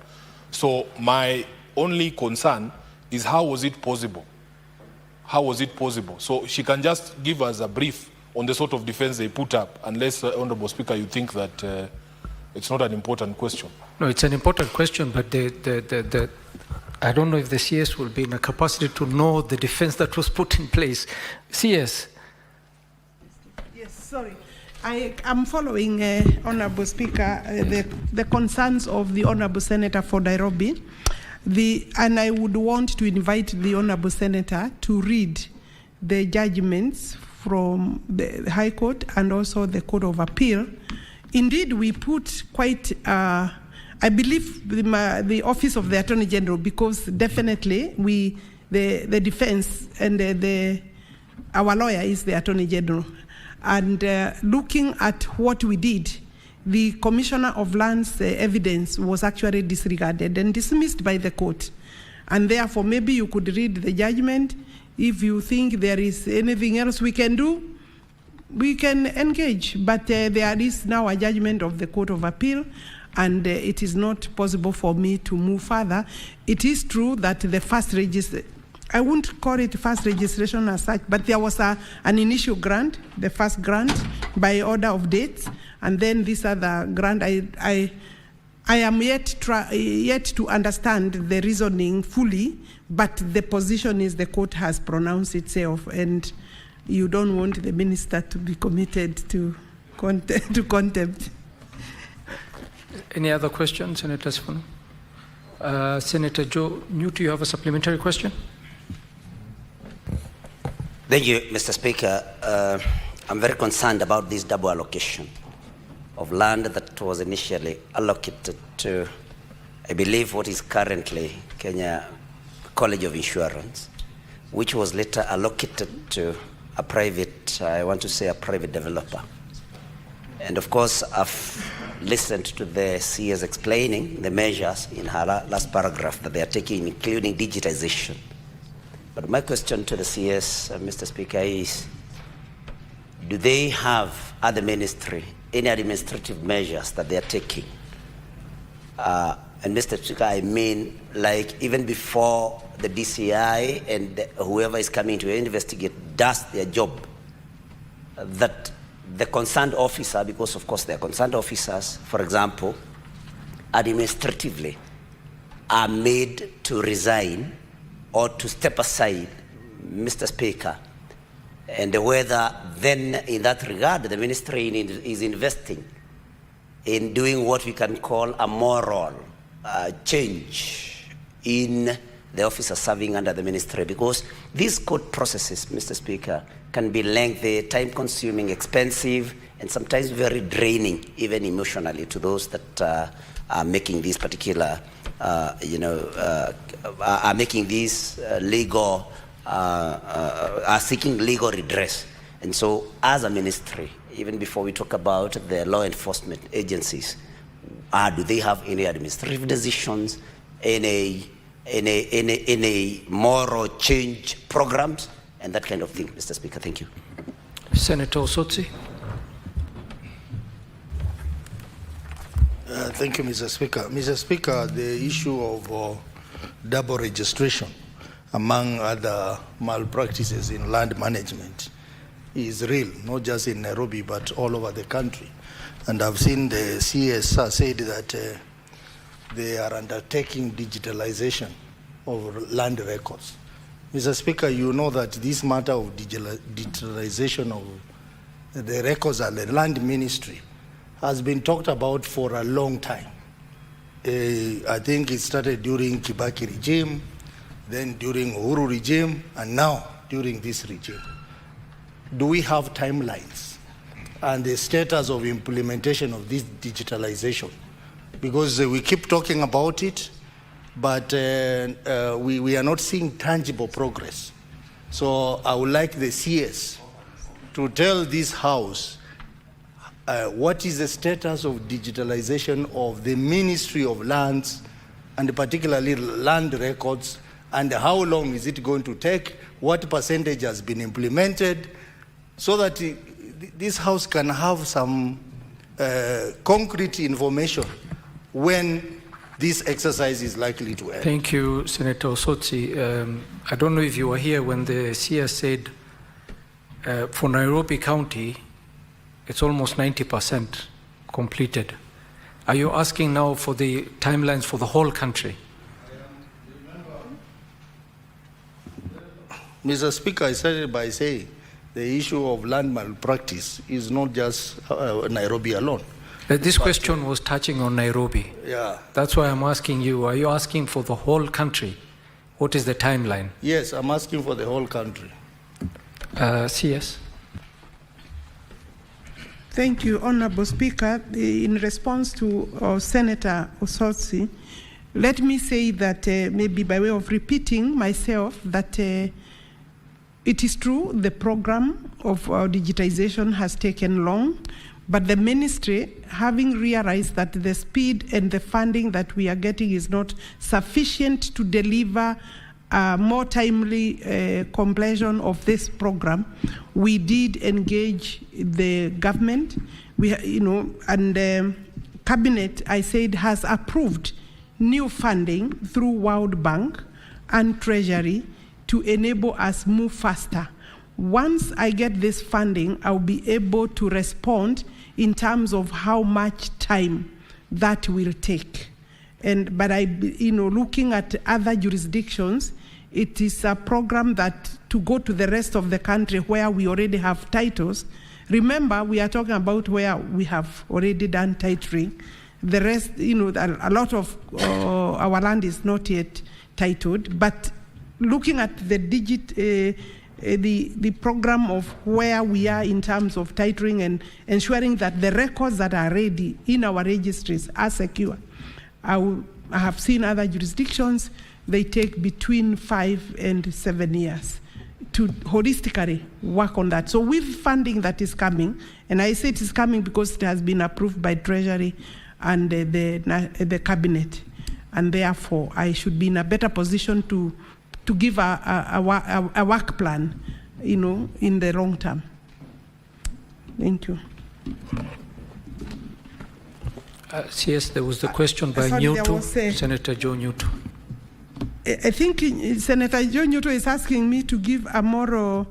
So my only concern is how was it possible? How was it possible? So she can just give us a brief on the sort of defense they put up, unless, Honorable Speaker, you think that it's not an important question. No, it's an important question, but I don't know if the CS will be in a capacity to know the defense that was put in place. CS. Yes, sorry. I am following, Honorable Speaker, the concerns of the Honorable Senator for Nairobi. And I would want to invite the Honorable Senator to read the judgments from the High Court and also the Court of Appeal. Indeed, we put quite, I believe, the Office of the Attorney General, because definitely the defense and our lawyer is the Attorney General. And looking at what we did, the Commissioner of Land's evidence was actually disregarded and dismissed by the court. And therefore, maybe you could read the judgment. If you think there is anything else we can do, we can engage. But there is now a judgment of the Court of Appeal, and it is not possible for me to move further. It is true that the first registration, I won't call it first registration as such, but there was an initial grant, the first grant by order of dates, and then this other grant. I am yet to understand the reasoning fully, but the position is the court has pronounced itself, and you don't want the minister to be committed to contempt. Any other questions, Senator Sifuna? Senator Joe Newt, do you have a supplementary question? Thank you, Mr. Speaker. I'm very concerned about this double allocation of land that was initially allocated to, I believe, what is currently Kenya College of Insurance, which was later allocated to a private, I want to say a private developer. And of course, I've listened to the CS explaining the measures in her last paragraph that they are taking, including digitization. But my question to the CS, Mr. Speaker, is do they have, at the ministry, any administrative measures that they are taking? And Mr. Speaker, I mean, like even before the DCI and whoever is coming to investigate does their job, that the concerned officer, because of course they are concerned officers, for example, administratively are made to resign or to step aside, Mr. Speaker, and whether then in that regard the ministry is investing in doing what we can call a moral change in the officer serving under the ministry, because these court processes, Mr. Speaker, can be lengthy, time-consuming, expensive, and sometimes very draining, even emotionally, to those that are making these particular, are making these are seeking legal redress. And so, as a ministry, even before we talk about the law enforcement agencies, do they have any administrative decisions, any moral change programs, and that kind of thing, Mr. Speaker? Thank you. Senator Osotsi. Thank you, Mr. Speaker. Mr. Speaker, the issue of double registration, among other malpractices in land management, is real, not just in Nairobi, but all over the country. And I've seen the CS said that they are undertaking digitalization of land records. Mr. Speaker, you know that this matter of digitalization of the records at the land ministry has been talked about for a long time. I think it started during Kibaki regime, then during Uhuru regime, and now during this regime. Do we have timelines and the status of implementation of this digitalization? Because we keep talking about it, but we are not seeing tangible progress. So I would like the CS to tell this House what is the status of digitalization of the Ministry of Lands, and particularly land records, and how long is it going to take, what percentage has been implemented, so that this House can have some concrete information when this exercise is likely to end. Thank you, Senator Osotsi. I don't know if you were here when the CS said For Nairobi County, it's almost 90% completed. Are you asking now for the timelines for the whole country? Mr. Speaker, I started by saying the issue of land malpractice is not just Nairobi alone. This question was touching on Nairobi. Yeah. That's why I'm asking you, are you asking for the whole country? What is the timeline? Yes, I'm asking for the whole country. CS. Thank you, Honorable Speaker. In response to Senator Osotsi, let me say that maybe by way of repeating myself that it is true the program of digitization has taken long, but the ministry, having realized that the speed and the funding that we are getting is not sufficient to deliver more timely completion of this program, we did engage the government. And Cabinet, I said, has approved new funding through World Bank and Treasury to enable us move faster. Once I get this funding, I'll be able to respond in terms of how much time that will take. But looking at other jurisdictions, it is a program that to go to the rest of the country where we already have titles. Remember, we are talking about where we have already done titling. The rest, a lot of our land is not yet titled. But looking at the program of where we are in terms of titling and ensuring that the records that are ready in our registries are secure. I have seen other jurisdictions, they take between 5 and 7 years to holistically work on that. So with funding that is coming, and I say it is coming because it has been approved by Treasury and the Cabinet, and therefore I should be in a better position to give a work plan, in the long term. Thank you. CS, there was the question by Senator Joe Newton. I think Senator Joe Newton is asking me to give a moral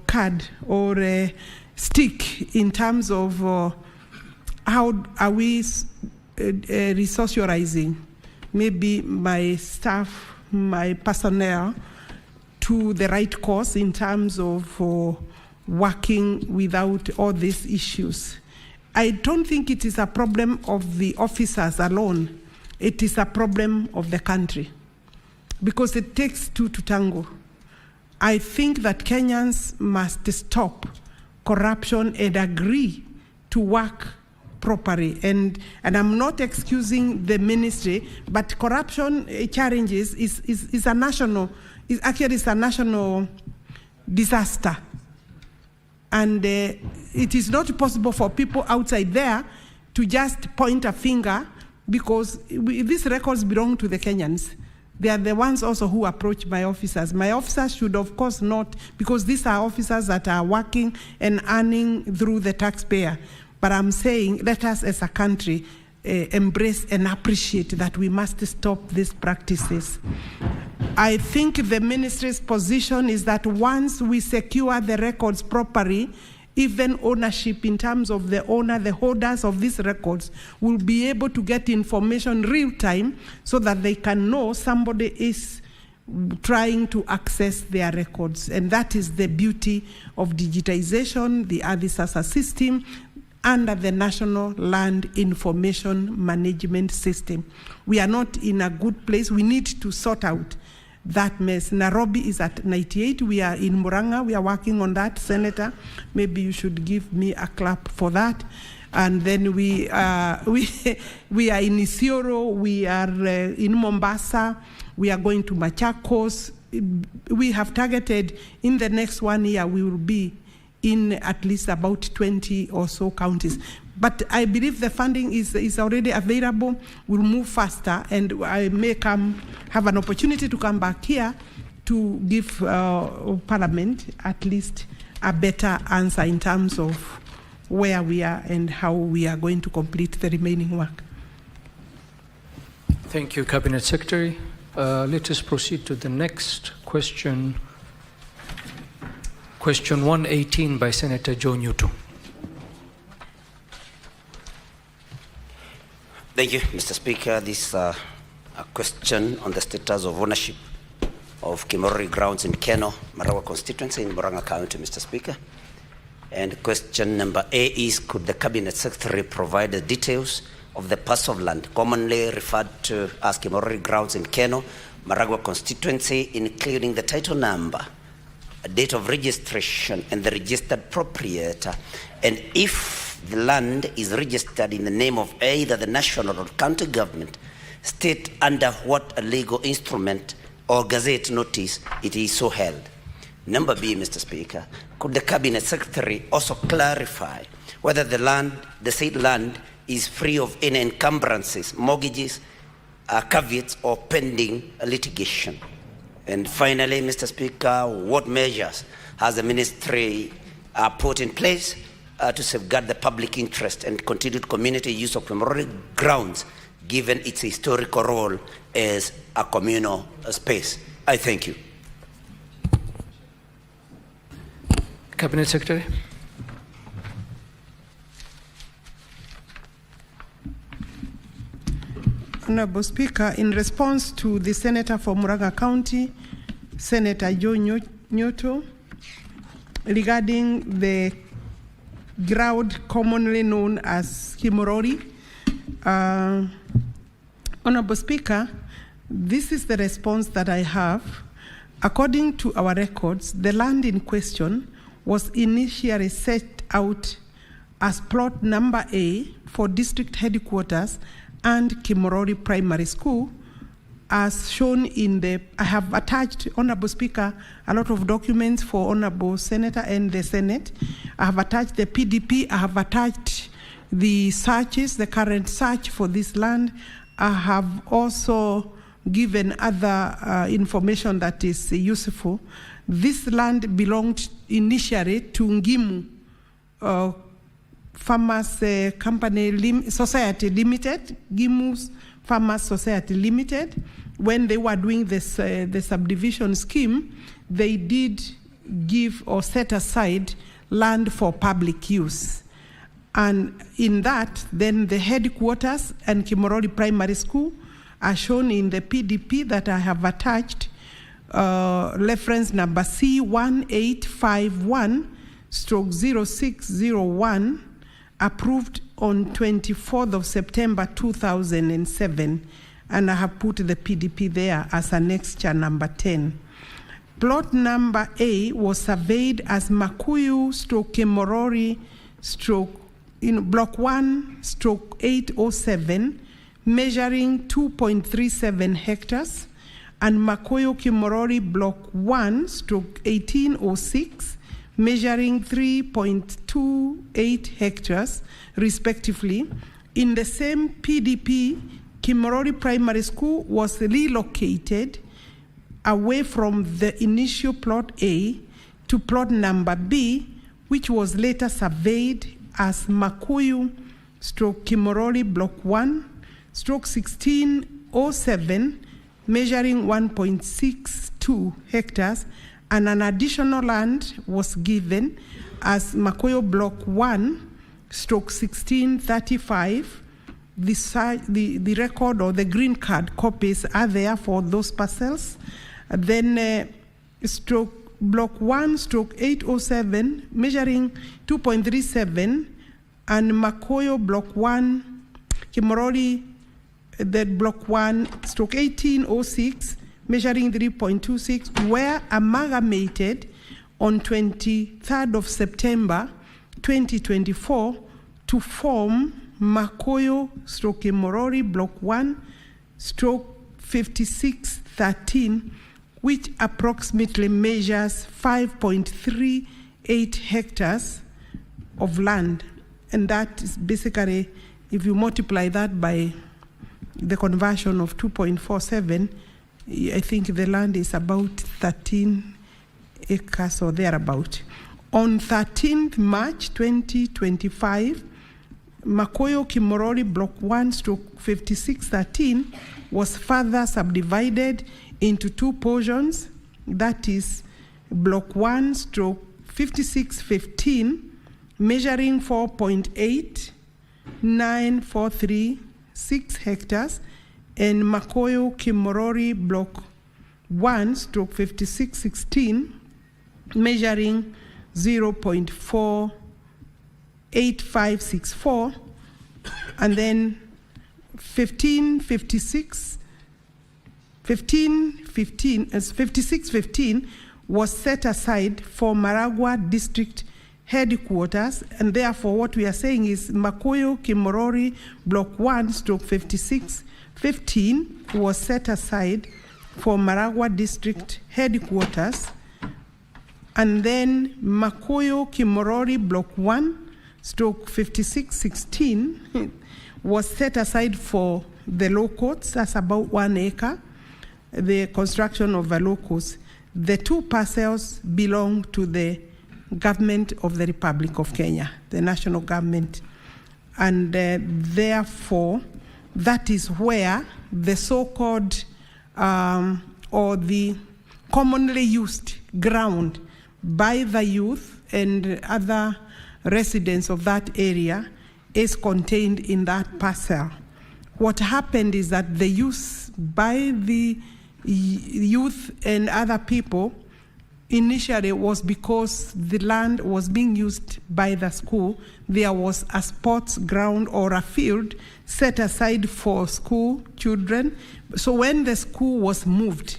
card or a stick in terms of how are we resourcing maybe my staff, my personnel, to the right course in terms of working without all these issues. I don't think it is a problem of the officers alone. It is a problem of the country because it takes two to tango. I think that Kenyans must stop corruption and agree to work properly. And I'm not excusing the ministry, but corruption challenges is a national, it's a national disaster. And it is not possible for people outside there to just point a finger because these records belong to the Kenyans. They are the ones also who approach my officers. My officers should, of course, not, because these are officers that are working and earning through the taxpayer. But I'm saying, let us as a country embrace and appreciate that we must stop these practices. I think the ministry's position is that once we secure the records properly, even ownership in terms of the owner, the holders of these records will be able to get information real time so that they can know somebody is trying to access their records. And that is the beauty of digitization, the ADISASA system, under the National Land Information Management System. We are not in a good place. We need to sort out that mess. Nairobi is at 98. We are in Murang'a. We are working on that, Senator. Maybe you should give me a clap for that. And then we are in Isiolo. We are in Mombasa. We are going to Machakos. We have targeted in the next 1 year we will be in at least about 20 or so counties. But I believe the funding is already available. We'll move faster, and I may have an opportunity to come back here to give Parliament at least a better answer in terms of where we are and how we are going to complete the remaining work. Thank you, Cabinet Secretary. Let us proceed to the next question. Question 118 by Senator Joe Newton. Thank you, Mr. Speaker. This is a question on the status of ownership of Kimorori grounds in Keno, Marawa constituency in Murang'a County, Mr. Speaker. And question number A is, could the Cabinet Secretary provide the details of the parcel of land commonly referred to as Kimorori grounds in Keno, Maragua constituency, including the title number, a date of registration, and the registered proprietor, and if the land is registered in the name of either the national or county government, state under what a legal instrument or gazette notice it is so held. Number B, Mr. Speaker, could the Cabinet Secretary also clarify whether the said land is free of any encumbrances, mortgages, caveats, or pending litigation? And finally, Mr. Speaker, what measures has the ministry put in place to safeguard the public interest and continued community use of Kimorori grounds, given its historical role as a communal space? I thank you. Cabinet Secretary. Honorable Speaker, in response to the Senator for Murang'a County, Senator Joe Nyoto, regarding the ground commonly known as Kimorori, Honorable Speaker, this is the response that I have. According to our records, the land in question was initially set out as plot number A for district headquarters and Kimorori Primary School, as shown in the, I have attached, Honorable Speaker, a lot of documents for Honorable Senator and the Senate. I have attached the PDP, I have attached the searches, the current search for this land. I have also given other information that is useful. This land belonged initially to Ngimu Farmers Company Society Limited, Ngimu's Farmers Society Limited. When they were doing this, the subdivision scheme, they did give or set aside land for public use. And in that, then the headquarters and Kimorori Primary School are shown in the PDP that I have attached, reference number C1851/0601, approved on 24th of September 2007, and I have put the PDP there as annexure number 10. Plot number A was surveyed as Makuyu/Kimorori/ Block 1/807, measuring 2.37 hectares, and Makoyo Kimorori Block 1/1806, measuring 3.28 hectares, respectively. In the same PDP, Kimorori Primary School was relocated away from the initial plot A to plot number B, which was later surveyed as Makuyu/Kimorori Block 1/1607, measuring 1.62 hectares, and an additional land was given as Makoyo Block 1/1635. The record or the green card copies are there for those parcels. Then Block 1/807, measuring 2.37, and Makoyo Block 1, Kimorori, the Block 1/1806, measuring 3.26, were amalgamated on 23rd of September 2024 to form Makoyo/Kimorori Block 1/5613, which approximately measures 5.38 hectares of land. And that is basically, if you multiply that by the conversion of 2.47, I think the land is about 13 acres or thereabout. On 13th March 2025, Makoyo Kimorori Block 1/5613 was further subdivided into two portions, that is Block 1/56 5615, measuring 4.8943 hectares, and Makoyo Kimorori Block 1/5616, measuring 0.48564, and then 5615 was set aside for Maragua District Headquarters, and therefore what we are saying is Makoyo Kimorori Block 1/5615 was set aside for Maragua District Headquarters, and then Makoyo Kimorori Block 1/5616 was set aside for the law courts. That's about 1 acre, the construction of the law courts. The 2 parcels belong to the government of the Republic of Kenya, the national government. And therefore, that is where the so-called or the commonly used ground by the youth and other residents of that area is contained in that parcel. What happened is that the use by the youth and other people initially was because the land was being used by the school. There was a sports ground or a field set aside for school children. So when the school was moved,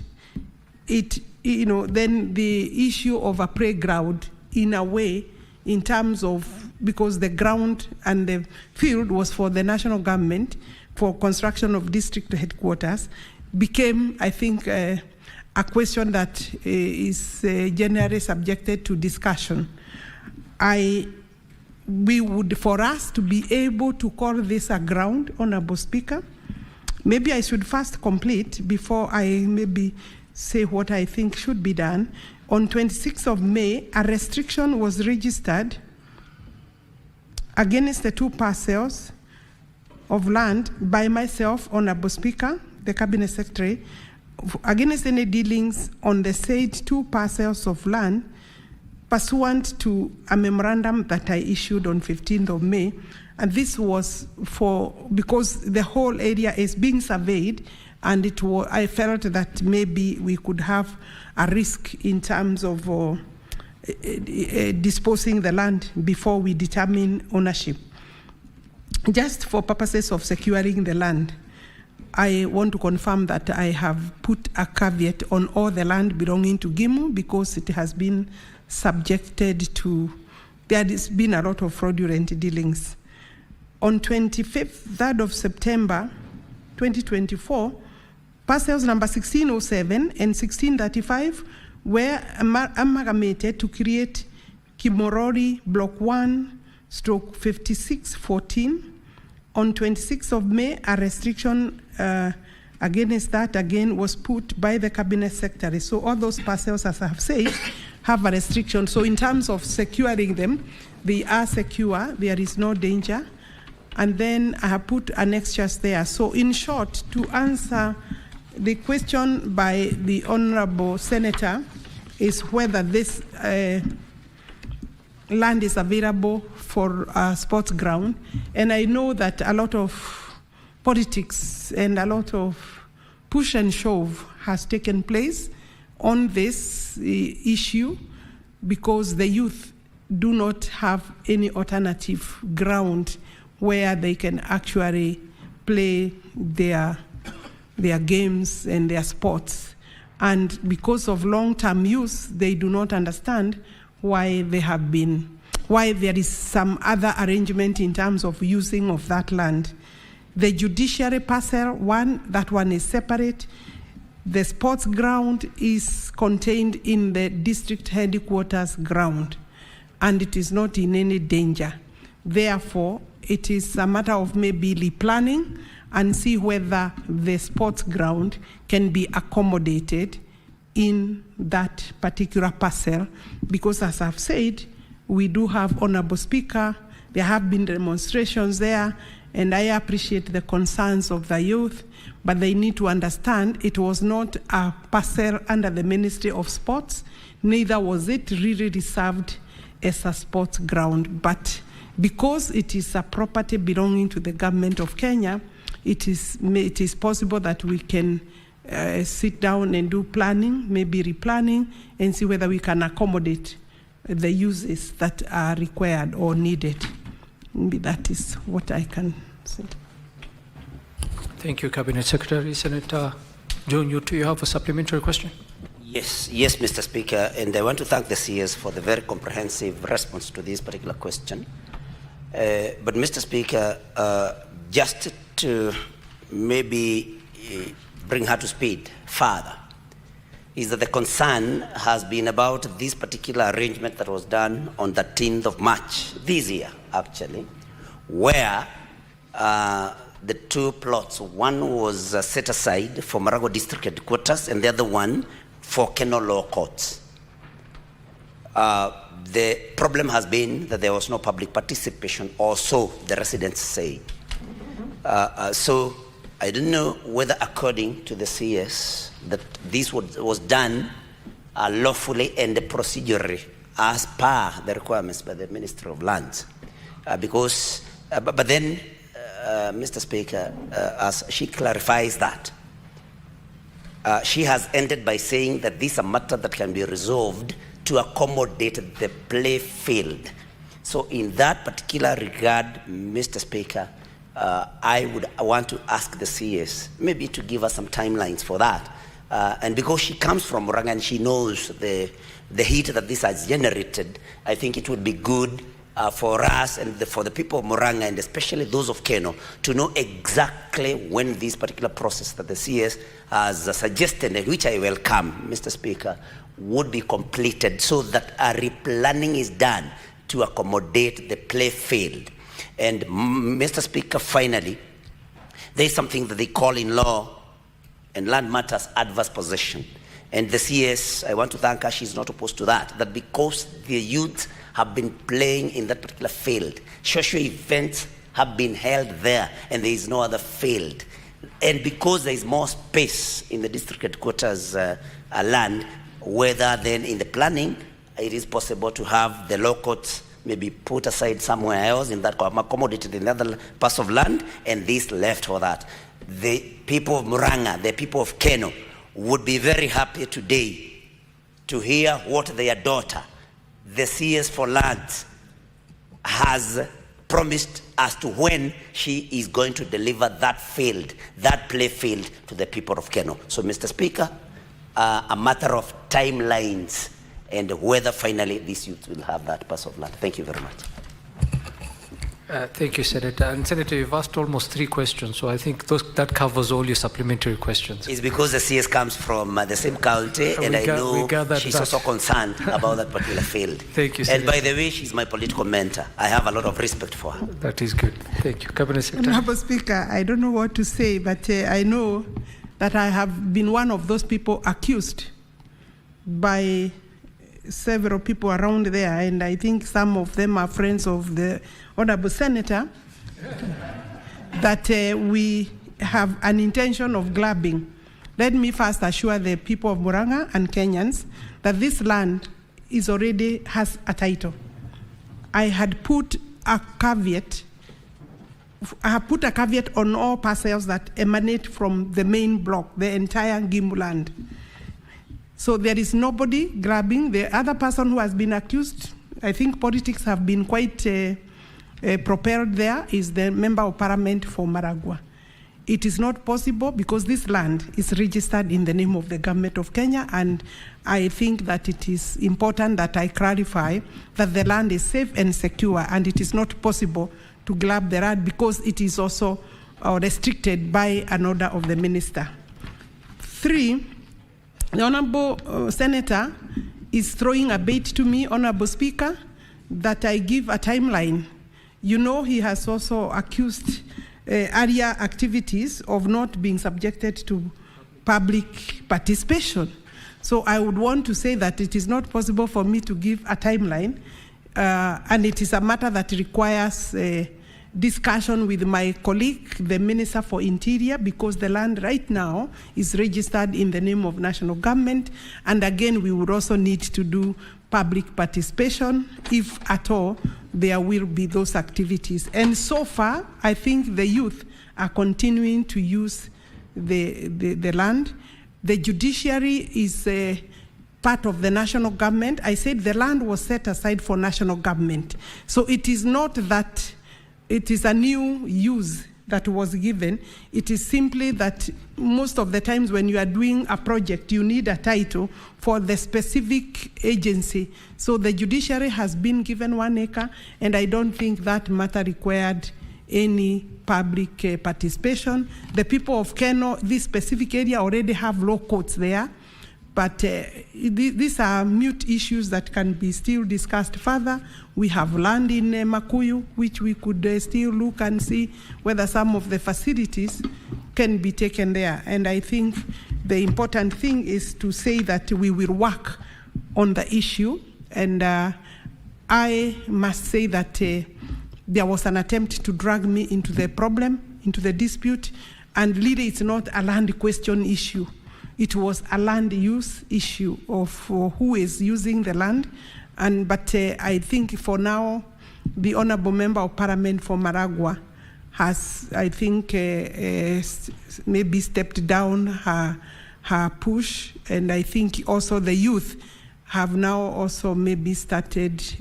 then the issue of a playground, in a way, in terms of, because the ground and the field was for the national government for construction of district headquarters, became, I think, a question that is generally subjected to discussion. For us to be able to call this a ground, Honorable Speaker, maybe I should first complete before I maybe say what I think should be done. On 26th of May, a restriction was registered against the 2 parcels of land by myself, Honorable Speaker, the Cabinet Secretary, against any dealings on the said 2 parcels of land pursuant to a memorandum that I issued on 15th of May. And this was because the whole area is being surveyed, and I felt that maybe we could have a risk in terms of disposing the land before we determine ownership. Just for purposes of securing the land, I want to confirm that I have put a caveat on all the land belonging to Gimu because it has been subjected to, there has been a lot of fraudulent dealings. On 3rd of September 2024, parcels number 1607 and 1635 were amalgamated to create Kimorori Block 1/5614. On 26th of May, a restriction against that again was put by the Cabinet Secretary. So all those parcels, as I have said, have a restriction. So in terms of securing them, they are secure, there is no danger. And then I have put annexures there. So in short, to answer the question by the Honorable Senator is whether this land is available for a sports ground. And I know that a lot of politics and a lot of push and shove has taken place on this issue because the youth do not have any alternative ground where they can actually play their games and their sports. And because of long-term use, they do not understand why there is some other arrangement in terms of using of that land. The judiciary parcel, that one is separate. The sports ground is contained in the district headquarters ground, and it is not in any danger. Therefore, it is a matter of maybe replanning and see whether the sports ground can be accommodated in that particular parcel, because as I've said, we do have, Honorable Speaker, there have been demonstrations there, and I appreciate the concerns of the youth, but they need to understand it was not a parcel under the Ministry of Sports, neither was it really reserved as a sports ground. But because it is a property belonging to the government of Kenya, it is possible that we can sit down and do planning, maybe replanning, and see whether we can accommodate the uses that are required or needed. Maybe that is what I can say. Thank you, Cabinet Secretary. Senator John, you have a supplementary question? Yes, Mr. Speaker, and I want to thank the CS for the very comprehensive response to this particular question. But Mr. Speaker, just to maybe bring her to speed further, is that the concern has been about this particular arrangement that was done on the 13th of March, this year actually, where the two plots, one was set aside for Marago District Headquarters and the other one for Keno Law Courts. The problem has been that there was no public participation, or so the residents say. So I don't know whether, according to the CS, that this was done lawfully and procedurally as per the requirements by the Ministry of Lands. But then, Mr. Speaker, as she clarifies that, she has ended by saying that this is a matter that can be resolved to accommodate the play field. So in that particular regard, Mr. Speaker, I would want to ask the CS maybe to give us some timelines for that. And because she comes from Murang'a and she knows the heat that this has generated, I think it would be good for us and for the people of Murang'a, and especially those of Keno, to know exactly when this particular process that the CS has suggested, and which I welcome, Mr. Speaker, would be completed so that a replanning is done to accommodate the play field. And Mr. Speaker, finally, there is something that they call in law and land matters adverse possession. And the CS, I want to thank her, she's not opposed to that, that because the youth have been playing in that particular field, social events have been held there, and there is no other field. And because there is more space in the district headquarters land, whether then in the planning, it is possible to have the law courts maybe put aside somewhere else in that, accommodated in other parts of land, and this left for that. The people of Murang'a, the people of Keno, would be very happy today to hear what their daughter, the CS for Lands, has promised as to when she is going to deliver that field, that play field, to the people of Keno. So, Mr. Speaker, a matter of timelines and whether finally these youth will have that piece of land. Thank you very much. Thank you, Senator. And Senator, you've asked almost 3 questions, so I think that covers all your supplementary questions. It's because the CS comes from the same county, and I know she's also concerned about that particular field. Thank you, Senator. And by the way, she's my political mentor. I have a lot of respect for her. That is good. Thank you. Cabinet Secretary. Honorable Speaker, I don't know what to say, but I know that I have been one of those people accused by several people around there, and I think some of them are friends of the Honorable Senator, that we have an intention of glabbing. Let me first assure the people of Murang'a and Kenyans that this land has a title. I had put a caveat. I have put a caveat on all parcels that emanate from the main block, the entire Gimbu land. So there is nobody grabbing. The other person who has been accused, I think politics have been quite propelled there, is the Member of Parliament for Maragua. It is not possible because this land is registered in the name of the government of Kenya, and I think that it is important that I clarify that the land is safe and secure, and it is not possible to grab the land because it is also restricted by an order of the minister. 3, the Honorable Senator is throwing a bait to me, Honorable Speaker, that I give a timeline. You know, he has also accused area activities of not being subjected to public participation. So I would want to say that it is not possible for me to give a timeline, and it is a matter that requires discussion with my colleague, the Minister for Interior, because the land right now is registered in the name of national government. And again, we would also need to do public participation, if at all there will be those activities. And so far, I think the youth are continuing to use the land. The judiciary is part of the national government. I said the land was set aside for national government. So it is not that it is a new use that was given. It is simply that most of the times when you are doing a project, you need a title for the specific agency. So the judiciary has been given 1 acre, and I don't think that matter required any public participation. The people of Keno, this specific area, already have law courts there. But these are mute issues that can be still discussed further. We have land in Makuyu, which we could still look and see whether some of the facilities can be taken there. And I think the important thing is to say that we will work on the issue. And I must say that there was an attempt to drag me into the problem, into the dispute. And really, it's not a land question issue. It was a land use issue of who is using the land. But I think for now, the Honorable Member of Parliament for Maragua has, I think, maybe stepped down her push. And I think also the youth have now also maybe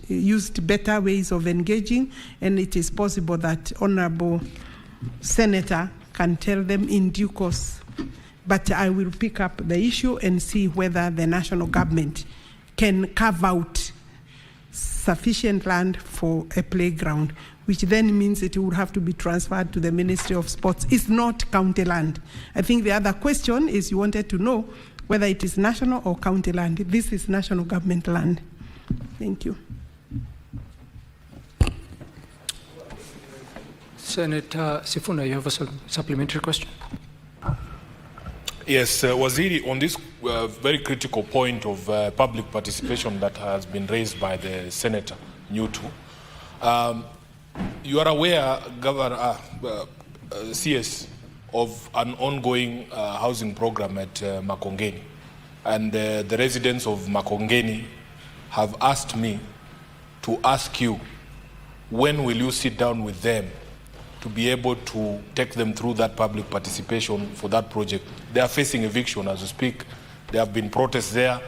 used better ways of engaging. And it is possible that Honorable Senator can tell them in due course. But I will pick up the issue and see whether the national government can carve out sufficient land for a playground, which then means it will have to be transferred to the Ministry of Sports. It's not county land. I think the other question is you wanted to know whether it is national or county land. This is national government land. Thank you. Senator Sifuna, you have a supplementary question? Yes, Waziri, on this very critical point of public participation that has been raised by the Senator Nyutu, you are aware, Governor, CS, of an ongoing housing program at Makongeni. And the residents of Makongeni have asked me to ask you, when will you sit down with them to be able to take them through that public participation for that project? They are facing eviction as we speak. There have been protests there.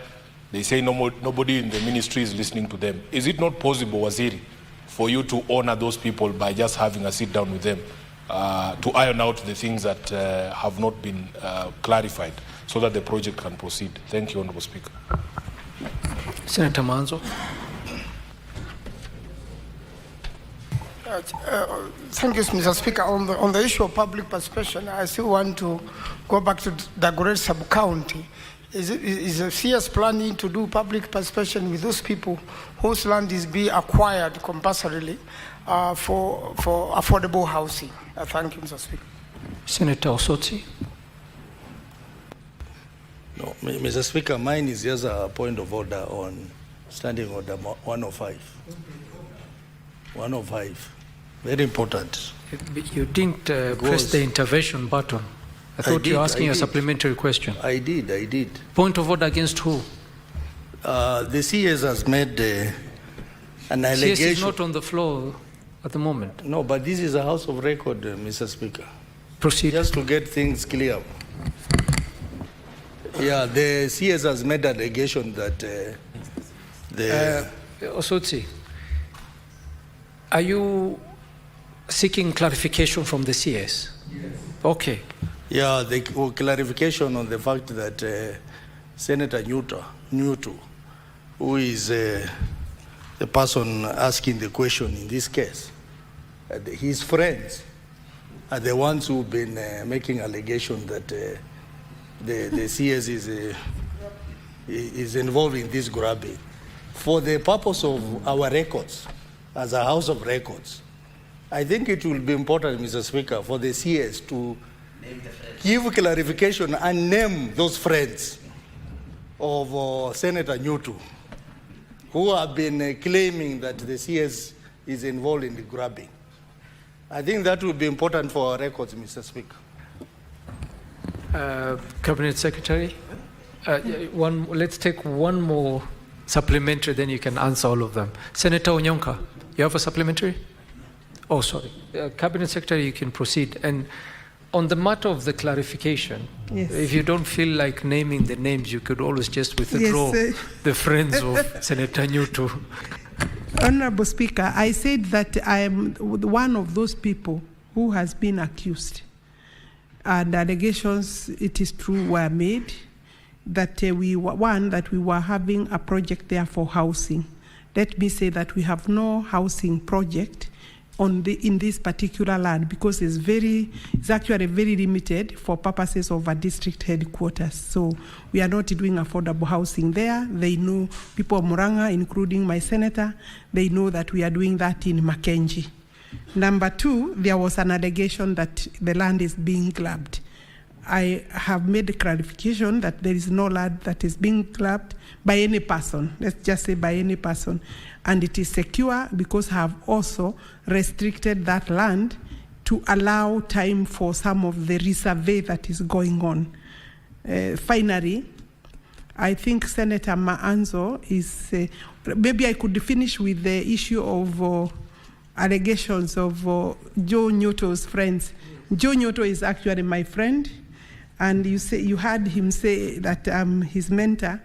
They say nobody in the ministry is listening to them. Is it not possible, Waziri, for you to honor those people by just having a sit down with them to iron out the things that have not been clarified so that the project can proceed? Thank you, Honorable Speaker. Senator Manzo. Thank you, Mr. Speaker. On the issue of public participation, I still want to go back to Dagoretti sub-county. Is the CS planning to do public participation with those people whose land is being acquired compulsorily for affordable housing? Thank you, Mr. Speaker. Senator Osotsi. No, Mr. Speaker, mine is just a point of order on Standing Order 105. 105. Very important. You didn't press the intervention button. I thought you were asking a supplementary question. I did. Point of order against who? The CS has made an allegation. CS is not on the floor at the moment. No, but this is a house of record, Mr. Speaker. Proceed. Just to get things clear. Yeah, the CS has made an allegation that Osotsi, are you seeking clarification from the CS? Yes. Okay. Yeah, the clarification on the fact that Senator Nyutu, who is the person asking the question in this case, his friends are the ones who've been making allegations that the CS is involved in this grabbing. For the purpose of our records, as a House of Records, I think it will be important, Mr. Speaker, for the CS to give clarification and name those friends of Senator Nyutu who have been claiming that the CS is involved in the grabbing. I think that will be important for our records, Mr. Speaker. Cabinet Secretary, let's take one more supplementary, then you can answer all of them. Senator Onyonka, you have a supplementary? Oh, sorry. Cabinet Secretary, you can proceed. And on the matter of the clarification, Yes. if you don't feel like naming the names, you could always just withdraw the friends of Senator Newto. Honorable Speaker, I said that I am one of those people who has been accused. And allegations, it is true, were made that we were having a project there for housing. Let me say that we have no housing project in this particular land because it's actually very limited for purposes of a district headquarters. So we are not doing affordable housing there. They know, people of Muranga, including my senator, they know that we are doing that in Mackenzie. Number two, there was an allegation that the land is being grabbed. I have made a clarification that there is no land that is being grabbed by any person. Let's just say by any person. And it is secure because I have also restricted that land to allow time for some of the resurvey that is going on. Finally, I think Senator Maanzo is, maybe I could finish with the issue of allegations of Joe Newto's friends. Joe Newto is actually my friend, and you heard him say that I'm his mentor.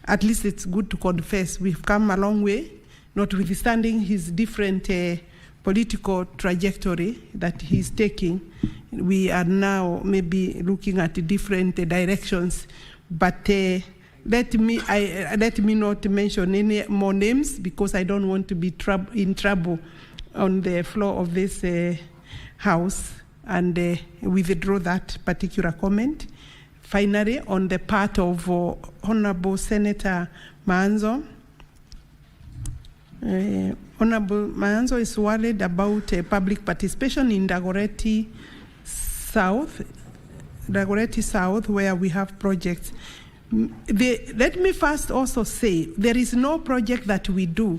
At least it's good to confess we've come a long way, notwithstanding his different political trajectory that he's taking. We are now maybe looking at different directions, but let me not mention any more names because I don't want to be in trouble on the floor of this House, and withdraw that particular comment. Finally, on the part of Honorable Senator Maanzo, Honorable Maanzo is worried about public participation in Dagoretti South, where we have projects. Let me first also say, there is no project that we do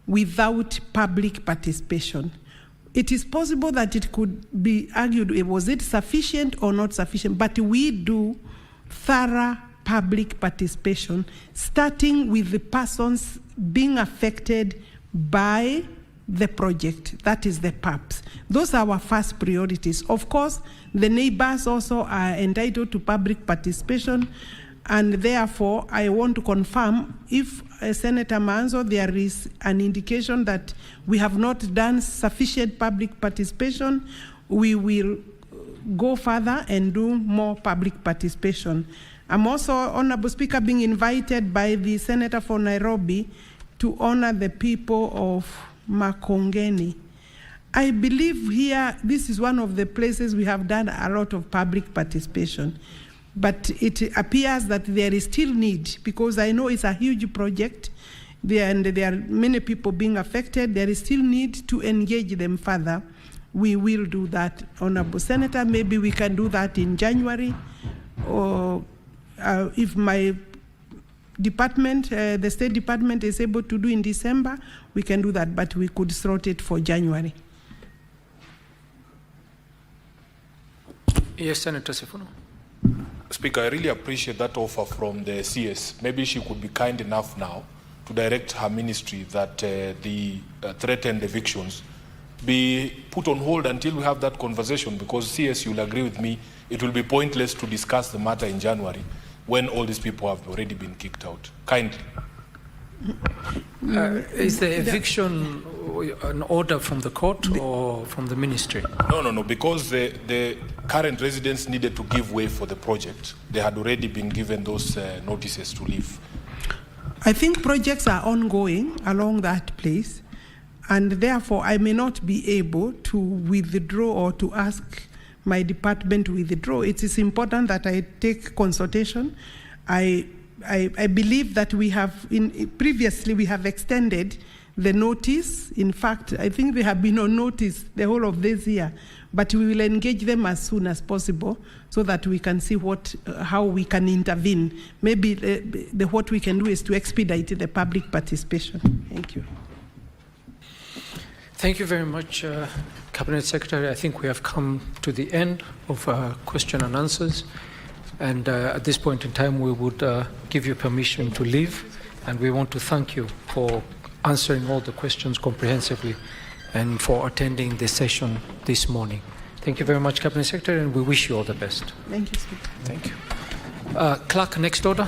without public participation. It is possible that it could be argued, was it sufficient or not sufficient, but we do thorough public participation, starting with the persons being affected by the project. That is the PAPs. Those are our first priorities. Of course, the neighbors also are entitled to public participation, and therefore, I want to confirm if Senator Maanzo, there is an indication that we have not done sufficient public participation, we will go further and do more public participation. I'm also, Honorable Speaker, being invited by the Senator for Nairobi to honor the people of Makongeni. I believe here, this is one of the places we have done a lot of public participation. But it appears that there is still need, because I know it's a huge project, and there are many people being affected. There is still need to engage them further. We will do that, Honorable Senator. Maybe we can do that in January, or if my department, the State Department, is able to do in December, we can do that, but we could slot it for January. Yes, Senator Sifuno. Speaker, I really appreciate that offer from the CS. Maybe she could be kind enough now to direct her ministry that the threatened evictions be put on hold until we have that conversation, because CS, you'll agree with me, it will be pointless to discuss the matter in January when all these people have already been kicked out. Kindly. Is the eviction an order from the court or from the ministry? No, because the current residents needed to give way for the project. They had already been given those notices to leave. I think projects are ongoing along that place, and therefore I may not be able to withdraw or to ask my department to withdraw. It is important that I take consultation. I believe that we have, previously we have extended the notice. In fact, I think they have been on notice the whole of this year, but we will engage them as soon as possible so that we can see how we can intervene. Maybe what we can do is to expedite the public participation. Thank you. Thank you very much, Cabinet Secretary. I think we have come to the end of question and answers. And at this point in time, we would give you permission to leave. And we want to thank you for answering all the questions comprehensively and for attending the session this morning. Thank you very much, Cabinet Secretary, and we wish you all the best. Thank you, Speaker. Thank you. Clerk, next order.